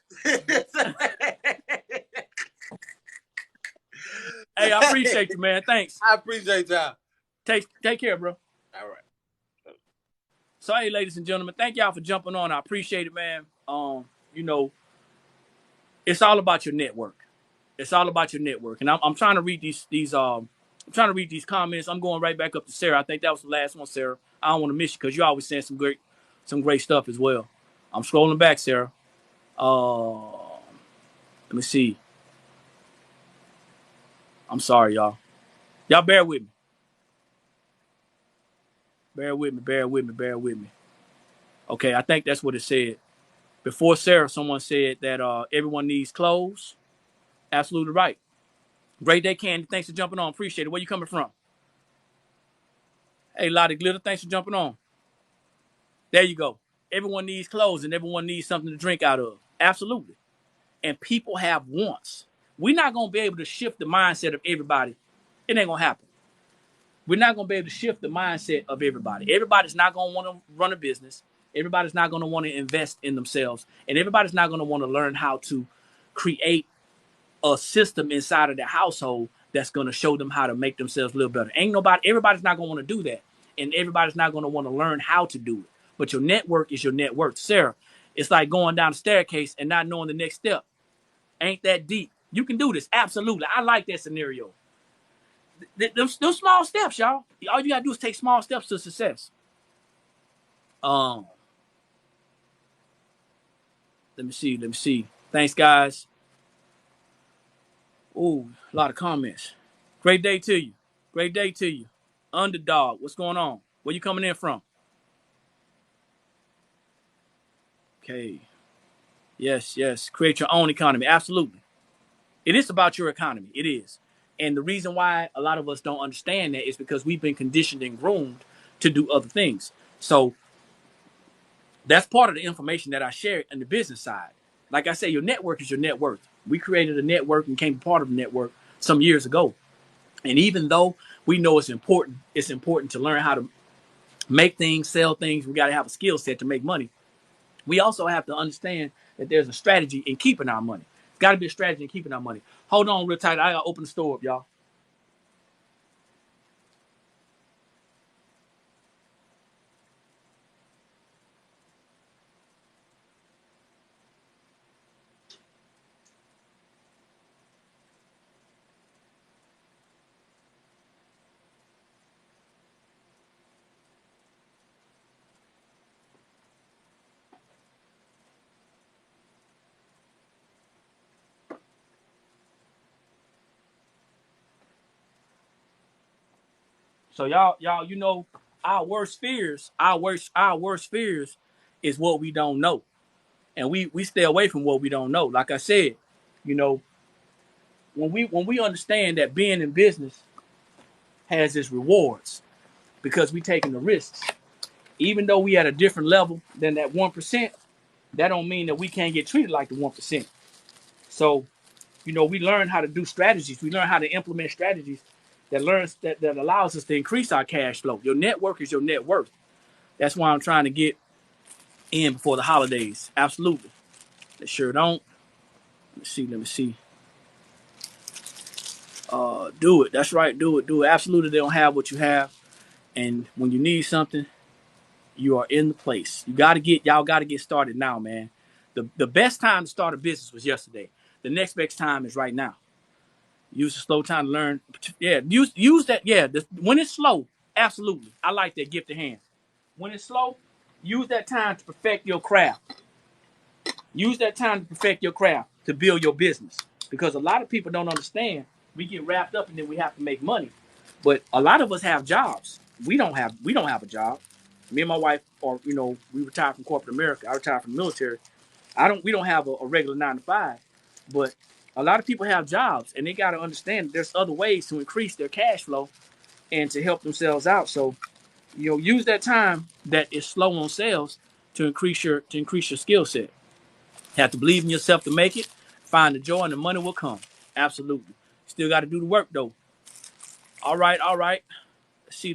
Hey, I appreciate you, man. Thanks. I appreciate y'all. Take care, bro. All right. So, hey, ladies and gentlemen, thank y'all for jumping on. I appreciate it, man. It's all about your network. It's all about your network. And I'm trying to read these comments. I'm going right back up to Sarah. I think that was the last one, Sarah. I don't want to miss you because you're always saying some great stuff as well. I'm scrolling back, Sarah. Let me see. I'm sorry, y'all. Y'all bear with me. Bear with me. Okay, I think that's what it said. Before Sarah, someone said that everyone needs clothes. Absolutely right. Great day, Candy. Thanks for jumping on. Appreciate it. Where you coming from? Hey, Lottie Glitter. Thanks for jumping on. There you go. Everyone needs clothes and everyone needs something to drink out of. Absolutely. And people have wants. We're not going to be able to shift the mindset of everybody. It ain't going to happen. We're not going to be able to shift the mindset of everybody. Everybody's not going to want to run a business. Everybody's not going to want to invest in themselves, and everybody's not going to want to learn how to create a system inside of their household that's going to show them how to make themselves live better. Everybody's not going to want to do that, and everybody's not going to want to learn how to do it. But your network is your net worth. Sarah, it's like going down the staircase and not knowing the next step. Ain't that deep? You can do this. Absolutely. I like that scenario. Those small steps, y'all. All you got to do is take small steps to success. Let me see. Thanks, guys. Ooh, a lot of comments. Great day to you. Underdog, what's going on? Where you coming in from? Okay. Yes. Create your own economy. Absolutely. It is about your economy. It is. And the reason why a lot of us don't understand that is because we've been conditioned and groomed to do other things. So that's part of the information that I share in the business side. Like I say, your network is your net worth. We created a network and became part of the network some years ago. And even though we know it's important to learn how to make things, sell things. We got to have a skill set to make money. We also have to understand that there's a strategy in keeping our money. It's got to be a strategy in keeping our money. Hold on real tight. I got to open the store up, y'all. So y'all, you know, our worst fears is what we don't know. And we stay away from what we don't know. Like I said, you know, when we understand that being in business has its rewards because we taking the risks. Even though we at a different level than that 1%, that don't mean that we can't get treated like the 1%. So, you know, we learn how to do strategies. We learn how to implement strategies that allows us to increase our cash flow. Your network is your net worth. That's why I'm trying to get in before the holidays. Absolutely. They sure don't. Let me see. Do it. That's right. Do it. Absolutely. They don't have what you have. And when you need something, you are in the place. Y'all got to get started now, man. The best time to start a business was yesterday. The next best time is right now. Use the slow time to learn. Yeah, use that. Yeah, when it's slow, absolutely. I like that gift of hand. When it's slow, use that time to perfect your craft. Use that time to perfect your craft, to build your business. Because a lot of people don't understand. We get wrapped up and then we have to make money. But a lot of us have jobs. We don't have a job. Me and my wife we retired from corporate America. I retired from the military. We don't have a regular 9 to 5, but a lot of people have jobs and they got to understand there's other ways to increase their cash flow and to help themselves out. So, use that time that is slow on sales to increase your skill set. Have to believe in yourself to make it. Find the joy and the money will come. Absolutely. Still got to do the work though. All right.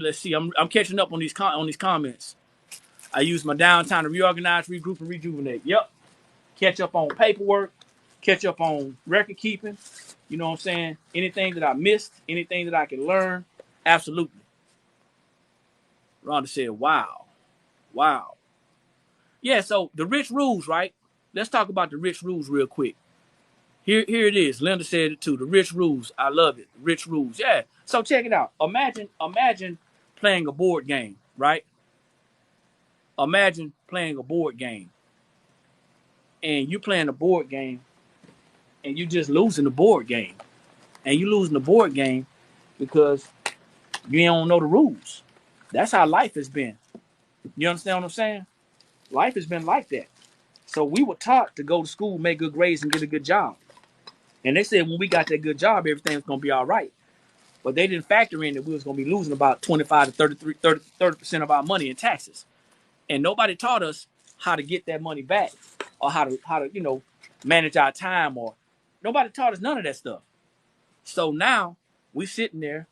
Let's see. I'm catching up on these comments. I use my downtime to reorganize, regroup, and rejuvenate. Yep. Catch up on paperwork. Catch up on record keeping. You know what I'm saying? Anything that I missed, anything that I can learn. Absolutely. Rhonda said, wow. Yeah, so the rich rules, right? Let's talk about the rich rules real quick. Here it is. Linda said it too. The rich rules. I love it. Rich rules. Yeah. So check it out. Imagine playing a board game, right? Imagine playing a board game. And you playing a board game and you just losing the board game. And you losing the board game because you don't know the rules. That's how life has been. You understand what I'm saying? Life has been like that. So we were taught to go to school, make good grades, and get a good job. And they said when we got that good job, everything was going to be all right. But they didn't factor in that we was going to be losing about 25 to 30% of our money in taxes. And nobody taught us how to get that money back or how to manage our time, or nobody taught us none of that stuff. So now we sitting there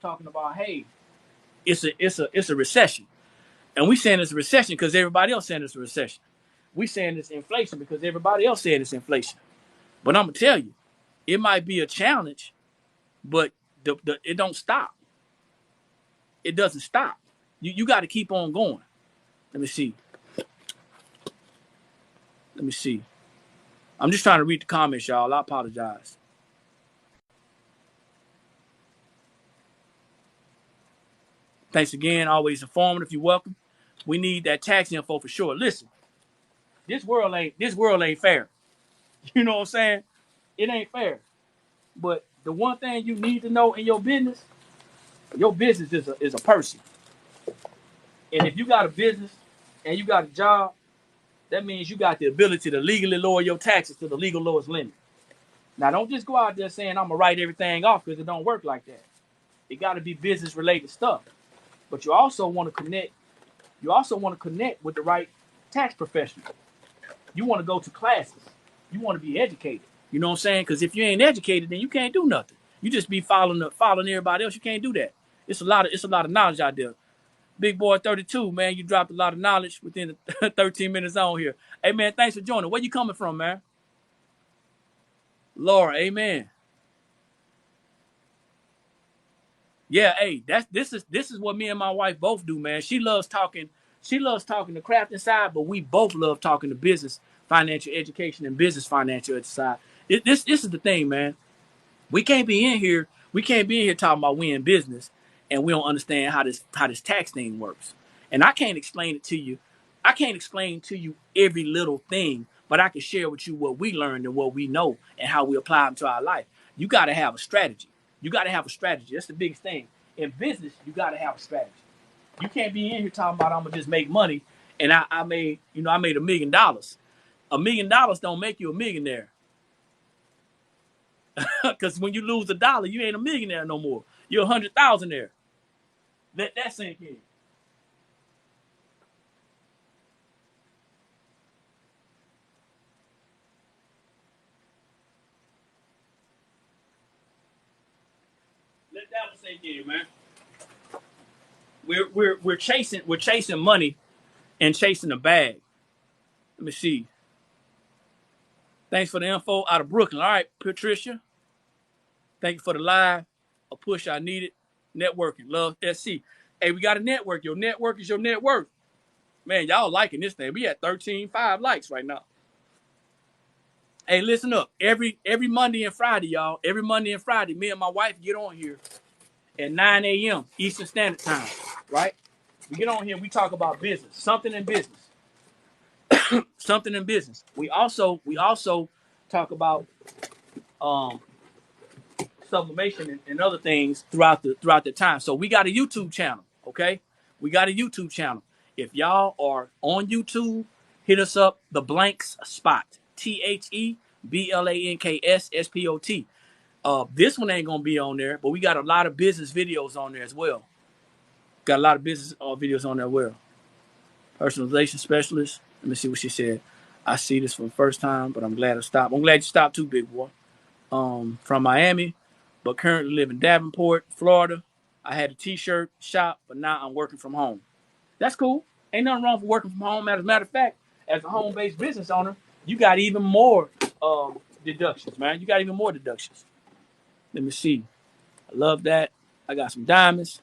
talking about, hey, it's a recession. And we saying it's a recession because everybody else saying it's a recession. We saying it's inflation because everybody else saying it's inflation. But I'm gonna tell you, it might be a challenge, but it don't stop. It doesn't stop. You got to keep on going. Let me see. Let me see. I'm just trying to read the comments, y'all. I apologize. Thanks again. Always informative. You're welcome. We need that tax info for sure. Listen, this world ain't fair. You know what I'm saying? It ain't fair. But the one thing you need to know in your business is a person. And if you got a business and you got a job, that means you got the ability to legally lower your taxes to the legal lowest limit. Now, don't just go out there saying I'm gonna write everything off because it don't work like that. It got to be business related stuff. But you also want to connect. You also want to connect with the right tax professional. You want to go to classes. You want to be educated. You know what I'm saying? Because if you ain't educated, then you can't do nothing. You just be following everybody else. You can't do that. It's a lot of knowledge out there. Big boy 32, man, you dropped a lot of knowledge within the 13 minutes on here. Hey, man, thanks for joining. Where you coming from, man? Laura, amen. Yeah, hey, this is what me and my wife both do, man. She loves talking the craft inside, but we both love talking the business, financial education, and business financial side. This is the thing, man. We can't be in here talking about we in business and we don't understand how this tax thing works. And I can't explain it to you. I can't explain to you every little thing, but I can share with you what we learned and what we know and how we apply them to our life. You got to have a strategy. You got to have a strategy. That's the biggest thing. In business, you got to have a strategy. You can't be in here talking about I'm gonna just make money and I made $1 million. $1 million don't make you a millionaire. Because when you lose $1, you ain't a millionaire no more. You're 100,000 there. Let that sink in. Let that one sink in, man. We're chasing money and chasing the bag. Let me see. Thanks for the info out of Brooklyn. All right, Patricia. Thank you for the live. A push I needed. Networking. Love SC. Hey, we got a network. Your network is your net worth. Man, y'all liking this thing. We at 13.5 likes right now. Hey, listen up. Every Monday and Friday, y'all. Every Monday and Friday, me and my wife get on here at 9 a.m. Eastern Standard Time. Right? We get on here. We talk about business. Something in business. Something in business. We also talk about sublimation and other things throughout the time. So we got a YouTube channel. Okay, we got a YouTube channel. If y'all are on YouTube, hit us up. The Blanks Spot. TheBlanksSpot. This one ain't gonna be on there, but we got a lot of business videos on there as well. Got a lot of business videos on there as well. Personalization specialist. Let me see what she said. I see this for the first time, but I'm glad I stopped. I'm glad you stopped too, big boy. From Miami, but currently live in Davenport, Florida. I had a t-shirt shop, but now I'm working from home. That's cool. Ain't nothing wrong with working from home. As a matter of fact, as a home-based business owner, you got even more deductions, man. You got even more deductions. Let me see. I love that. I got some diamonds.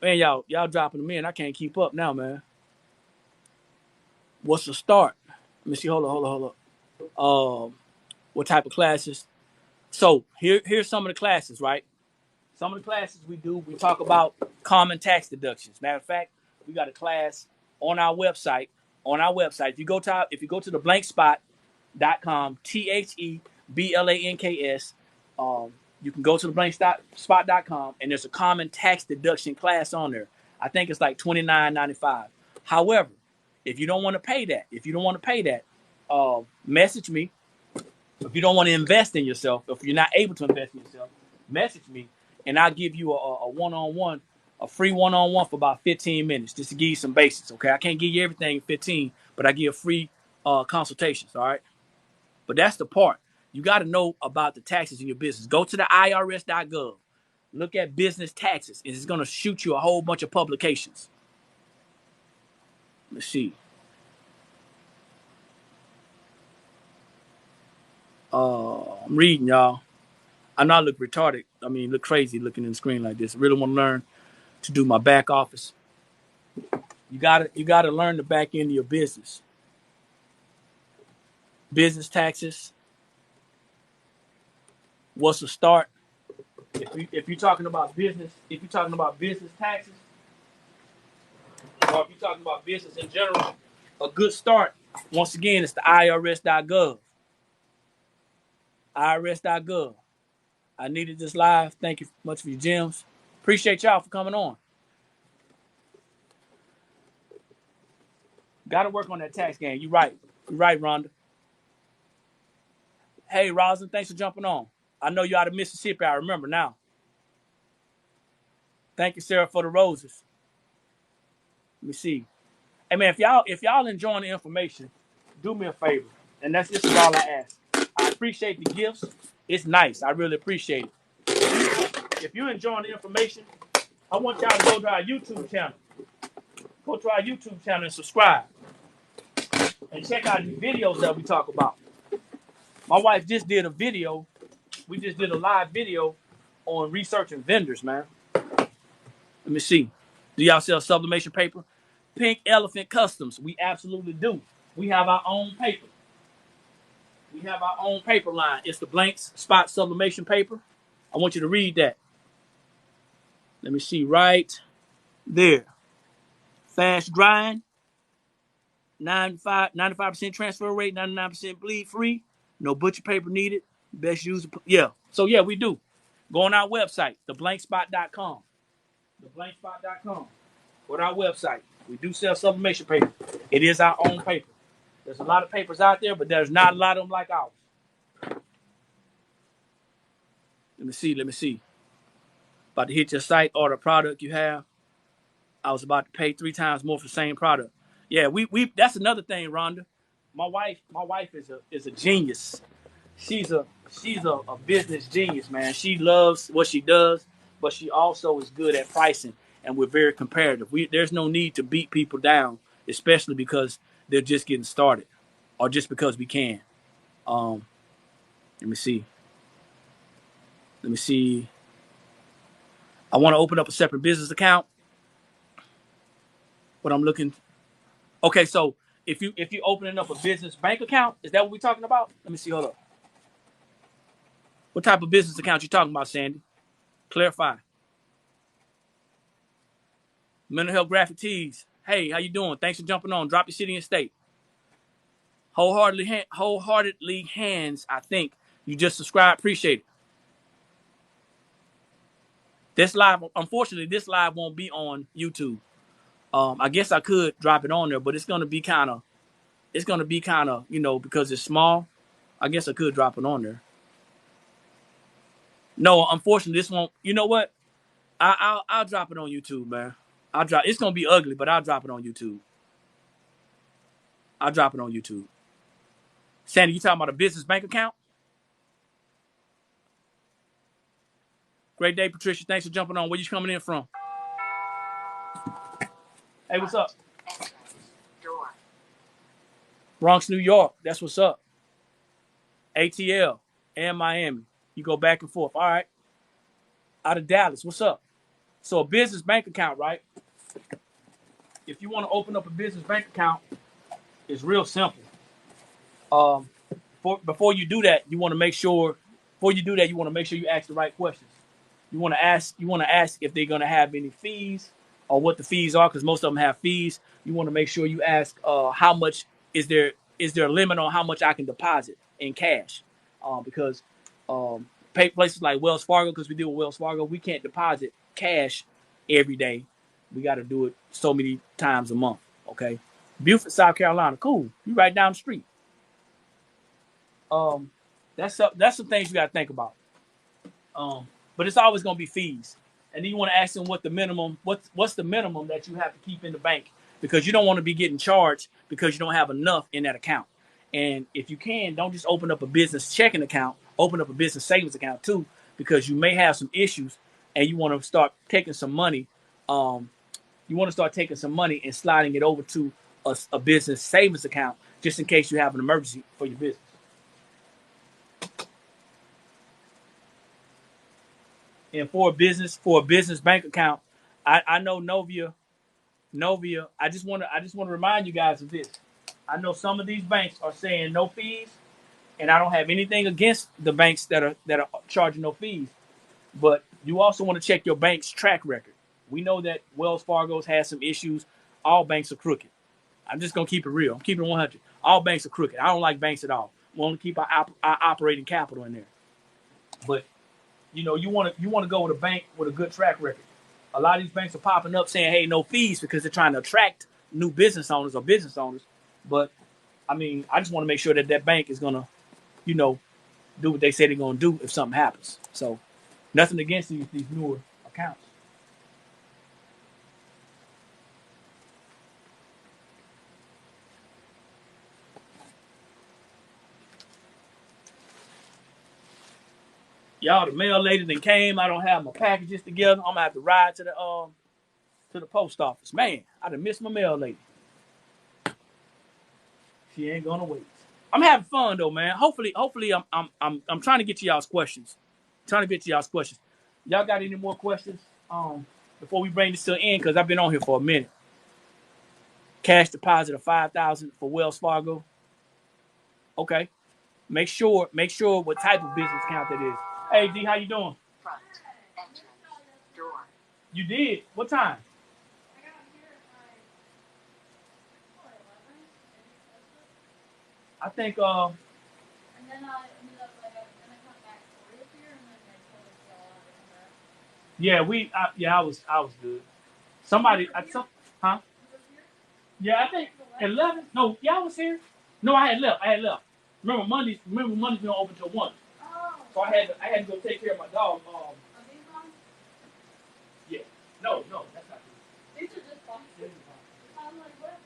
Man, y'all dropping them in. I can't keep up now, man. What's the start? Let me see. Hold up. What type of classes? So here's some of the classes, right? Some of the classes we do, we talk about common tax deductions. Matter of fact, we got a class on our website. If you go to the blankspot.com, TheBlanks, you can go to the blankspot.com and there's a common tax deduction class on there. I think it's like $29.95. However, if you don't want to pay that, message me. If you don't want to invest in yourself, if you're not able to invest in yourself, message me and I'll give you a one-on-one, a free one-on-one for about 15 minutes just to give you some basics, okay? I can't give you everything in 15, but I give free consultations, all right? But that's the part. You got to know about the taxes in your business. Go to the irs.gov. Look at business taxes. It's going to shoot you a whole bunch of publications. Let's see. I'm reading, y'all. I know I look retarded. I mean, look crazy looking in the screen like this. I really want to learn to do my back office. You gotta learn the back end of your business. Business taxes. What's the start? If you're talking about business, if you're talking about business taxes, or if you're talking about business in general, a good start, once again, it's the IRS.gov. IRS.gov. I needed this live. Thank you much for your gems. Appreciate y'all for coming on. Got to work on that tax game. You're right. You're right, Rhonda. Hey, Rosin, thanks for jumping on. I know you out of Mississippi. I remember now. Thank you, Sarah, for the roses. Let me see. Hey, man, if y'all enjoying the information, do me a favor. And this is all I ask. I appreciate the gifts. It's nice. I really appreciate it. If you're enjoying the information, I want y'all to go to our YouTube channel. Go to our YouTube channel and subscribe. And check out the videos that we talk about. My wife just did a video. We just did a live video on researching vendors, man. Let me see. Do y'all sell sublimation paper? Pink Elephant Customs. We absolutely do. We have our own paper. We have our own paper line. It's the Blanks Spot Sublimation paper. I want you to read that. Let me see right there. Fast drying. 95% transfer rate. 99% bleed free. No butcher paper needed. Best use. Yeah. So, yeah, we do. Go on our website, theblankspot.com. Theblankspot.com. Go to our website. We do sell sublimation paper. It is our own paper. There's a lot of papers out there, but there's not a lot of them like ours. Let me see. About to hit your site, order a product you have. I was about to pay 3 times more for the same product. Yeah, we that's another thing, Rhonda. My wife is a genius. She's a business genius, man. She loves what she does, but she also is good at pricing, and we're very competitive. There's no need to beat people down, especially because they're just getting started, or just because we can. Let me see. I want to open up a separate business account, but I'm looking. Okay, so if you opening up a business bank account, is that what we're talking about? Let me see. Hold up. What type of business account you talking about, Sandy? Clarify. Mental health graphic tees. Hey, how you doing? Thanks for jumping on. Drop your city and state. Wholeheartedly hands. I think you just subscribed. Appreciate it. This live, unfortunately, this live won't be on YouTube. I guess I could drop it on there, but it's gonna be kind of, because it's small. I guess I could drop it on there. No, unfortunately, this won't. You know what? I'll drop it on YouTube, man. It's gonna be ugly, but I'll drop it on YouTube. Sandy, you talking about a business bank account? Great day, Patricia. Thanks for jumping on. Where you coming in from? Hey, what's up? Bronx, New York. That's what's up. ATL and Miami. You go back and forth. All right. Out of Dallas. What's up? So a business bank account, right? If you want to open up a business bank account, it's real simple. Before you do that, you want to make sure you ask the right questions. You want to ask if they're going to have any fees or what the fees are, because most of them have fees. You want to make sure you ask how much is there a limit on how much I can deposit in cash, because places like Wells Fargo, because we deal with Wells Fargo, we can't deposit cash every day. We got to do it so many times a month. Okay, Beaufort, South Carolina, cool. You right down the street. That's some things you got to think about. But it's always going to be fees. And then you want to ask them what's the minimum that you have to keep in the bank, because you don't want to be getting charged because you don't have enough in that account. And if you can, don't just open up a business checking account, open up a business savings account too, because you may have some issues and you want to start taking some money. You want to start taking some money and sliding it over to a business savings account just in case you have an emergency for your business. And for a business bank account, I know Novia. I just want to remind you guys of this. I know some of these banks are saying no fees, and I don't have anything against the banks that are charging no fees. But you also want to check your bank's track record. We know that Wells Fargo's has some issues. All banks are crooked. I'm just gonna keep it real. I'm keeping it 100. All banks are crooked. I don't like banks at all. We want to keep our operating capital in there. But you want to go with a bank with a good track record. A lot of these banks are popping up saying, "Hey, no fees," because they're trying to attract new business owners or business owners. But I mean, I just want to make sure that that bank is gonna, do what they say they're gonna do if something happens. So, nothing against these newer accounts. Y'all, the mail lady then came. I don't have my packages together. I'm gonna have to ride to the post office. Man, I done missed my mail lady. She ain't gonna wait. I'm having fun though, man. Hopefully, I'm trying to get to y'all's questions. Y'all got any more questions? Before we bring this to an end, because I've been on here for a minute. Cash deposit of $5,000 for Wells Fargo. Okay. Make sure what type of business account that is. Hey D, how you doing? Front entrance door. You did? What time? I think and then I ended up gonna come back for you here, and then they told us y'all had to come back. I was good. Somebody huh? Yeah, I think 11. No, y'all was here. No, I had left. Remember Mondays been open till 1. Oh. So I had to go take care of my dog. Are these ones? Yeah. No, that's not true. These are just boxes. I'm like, what?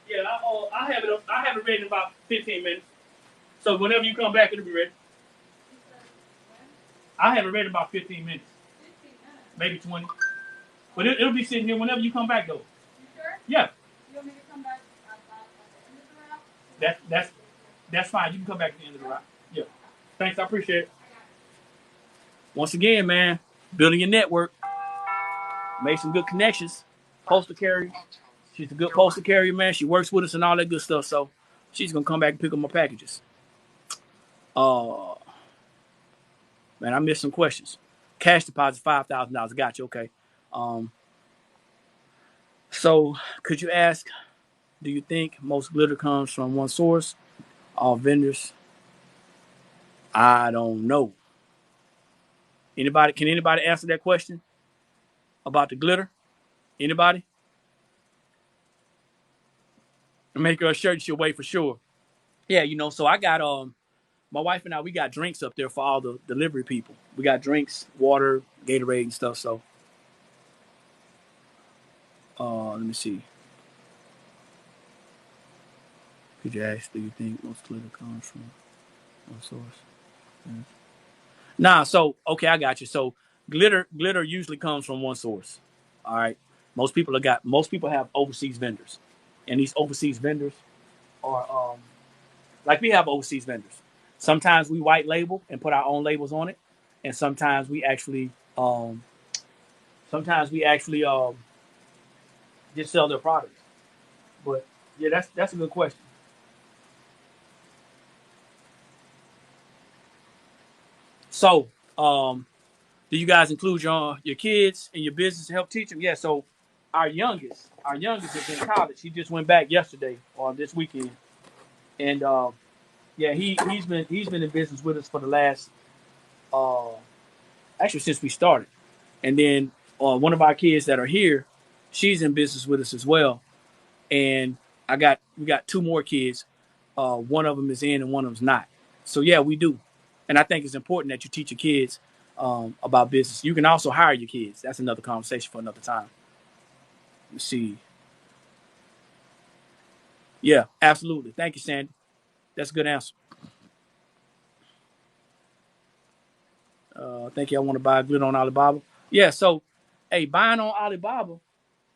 Yeah, I have it ready in about 15 minutes. So whenever you come back, it'll be ready. I have it ready in about 15 minutes. 15 minutes? Maybe 20. But it'll be sitting here whenever you come back, though. You sure? Yeah. You want me to come back at the end of the route? That's fine. You can come back at the end of the route. Yeah. Thanks. I appreciate it. Once again, man, building your network. Made some good connections. Postal carrier. She's a good postal carrier, man. She works with us and all that good stuff. So she's gonna come back and pick up my packages. Man, I missed some questions. Cash deposit $5,000. Got you. Okay. So could you ask? Do you think most glitter comes from one source? All vendors? I don't know. Can anybody answer that question about the glitter? Anybody? Make her a shirt she'll wait for sure. Yeah, so I got my wife and I, we got drinks up there for all the delivery people. We got drinks, water, Gatorade and stuff. So let me see. Could you ask, do you think most glitter comes from one source? Yeah. Nah, so okay, I got you. So glitter usually comes from one source. All right. Most people have overseas vendors. And these overseas vendors are like we have overseas vendors. Sometimes we white label and put our own labels on it, and sometimes we actually just sell their products. But yeah, that's a good question. So, do you guys include your kids in your business to help teach them? Yeah. So, our youngest is in college. He just went back yesterday or this weekend. And yeah, he's been in business with us for the last actually since we started. And then one of our kids that are here, she's in business with us as well. And we got two more kids. One of them is in and one of them's not. So yeah, we do. And I think it's important that you teach your kids about business. You can also hire your kids. That's another conversation for another time. Let's see. Yeah, absolutely. Thank you, Sandy. That's a good answer. Thank you. I want to buy good on Alibaba. Yeah, so hey, buying on Alibaba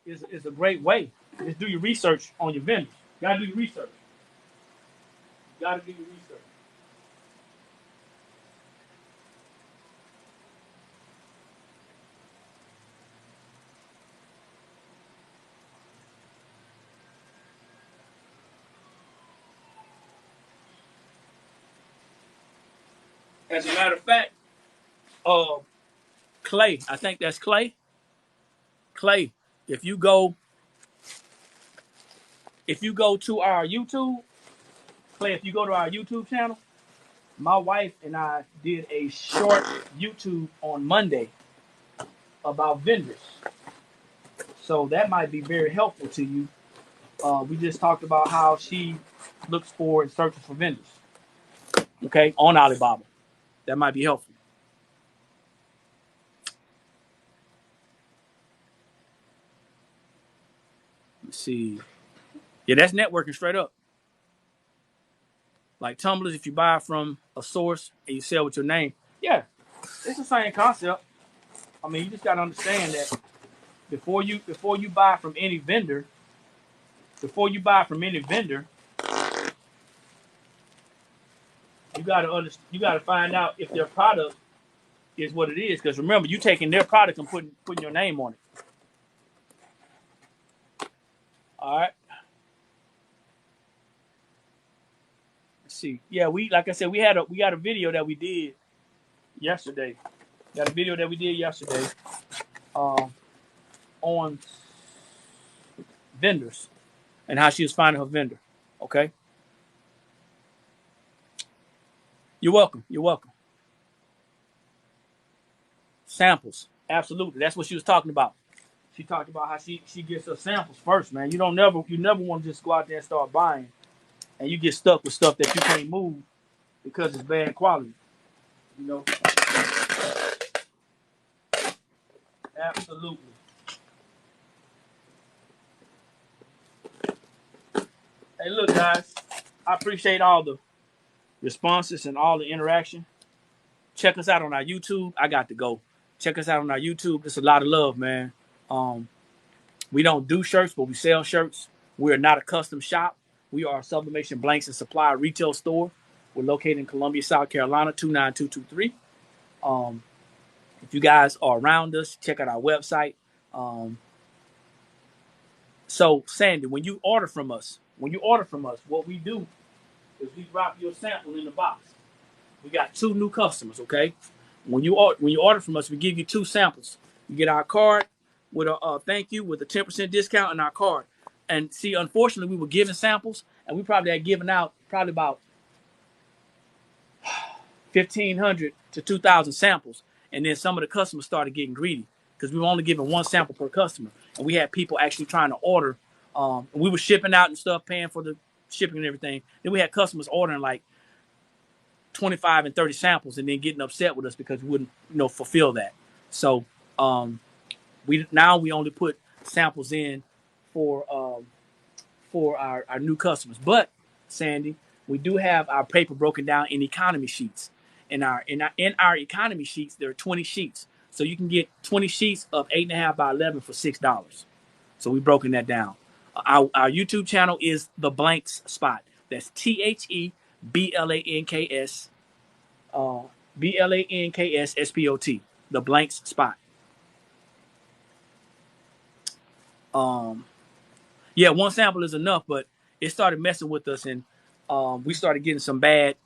is a great way. Just do your research on your vendors. You gotta do your research. You gotta do your research. As a matter of fact, Clay, I think that's Clay. Clay, if you go to our YouTube, Clay, if you go to our YouTube channel, my wife and I did a short YouTube on Monday about vendors. So that might be very helpful to you. We just talked about how she looks for and searches for vendors. Okay, on Alibaba. That might be helpful. Let's see. Yeah, that's networking straight up. Like tumblers, if you buy from a source and you sell with your name, yeah, it's the same concept. I mean, you just gotta understand that before you buy from any vendor, you gotta find out if their product is what it is. Because remember, you taking their product and putting your name on it. All right. Let's see. Yeah, like I said, we got a video that we did yesterday. Got a video that we did yesterday on vendors and how she was finding her vendor. Okay. You're welcome. You're welcome. Samples. Absolutely. That's what she was talking about. She talked about how she gets her samples first, man. You never want to just go out there and start buying and you get stuck with stuff that you can't move because it's bad quality. You know? Absolutely. Hey, look, guys. I appreciate all the responses and all the interaction. Check us out on our YouTube. I got to go. Check us out on our YouTube. It's a lot of love, man. We don't do shirts, but we sell shirts. We are not a custom shop. We are a sublimation blanks and supply retail store. We're located in Columbia, South Carolina, 29223. If you guys are around us, check out our website. So, Sandy, when you order from us, what we do is we drop your sample in the box. We got 2 new customers, okay? When you order from us, we give you 2 samples. You get our card with a thank you with a 10% discount in our card. And see, unfortunately, we were giving samples, and we probably had given out probably about 1,500 to 2,000 samples. And then some of the customers started getting greedy because we were only giving 1 sample per customer. And we had people actually trying to order. We were shipping out and stuff, paying for the shipping and everything. Then we had customers ordering like 25 and 30 samples and then getting upset with us because we wouldn't, fulfill that. So we only put samples in for our new customers. But Sandy, we do have our paper broken down in economy sheets. In our economy sheets, there are 20 sheets. So you can get 20 sheets of 8.5 by 11 for $6. So we've broken that down. Our YouTube channel is The Blanks Spot. That's TheBlanks BLANKS The Blanks Spot. Yeah, 1 sample is enough, but it started messing with us, and we started getting some bad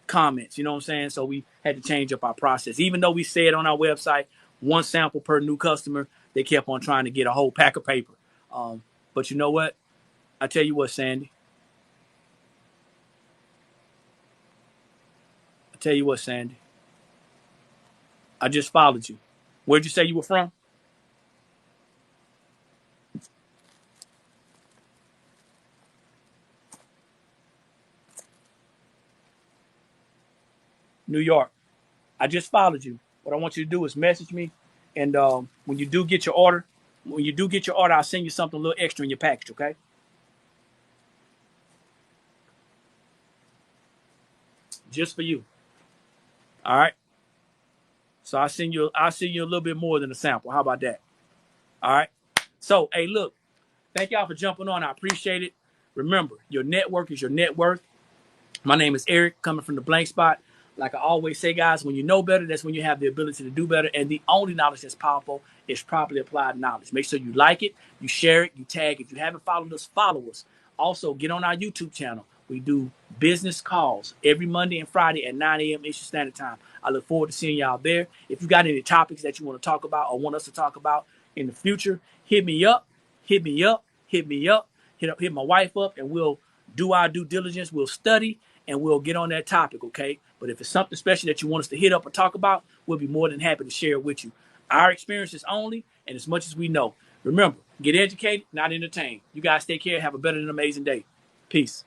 comments. You know what I'm saying? So we had to change up our process. Even though we said on our website 1 sample per new customer, they kept on trying to get a whole pack of paper. But you know what? I tell you what, Sandy. Tell you what, Sandy. I just followed you. Where'd you say you were from? New York. I just followed you. What I want you to do is message me, and when you do get your order, I'll send you something a little extra in your package, okay? Just for you. All right. So I'll send you a little bit more than a sample. How about that? All right. So, hey, look, thank y'all for jumping on. I appreciate it. Remember, your network is your net worth. My name is Eric, coming from the blank spot. Like I always say, guys, when you know better, that's when you have the ability to do better. And the only knowledge that's powerful is properly applied knowledge. Make sure you like it, you share it, you tag it. If you haven't followed us, follow us. Also, get on our YouTube channel. We do business calls every Monday and Friday at 9 a.m. Eastern Standard Time. I look forward to seeing y'all there. If you got any topics that you want to talk about or want us to talk about in the future, hit me up, hit me up, hit me up, hit my wife up, and we'll do our due diligence. We'll study and we'll get on that topic, okay? But if it's something special that you want us to hit up or talk about, we'll be more than happy to share it with you. Our experiences only, and as much as we know. Remember, get educated, not entertained. You guys take care. Have a better than amazing day. Peace.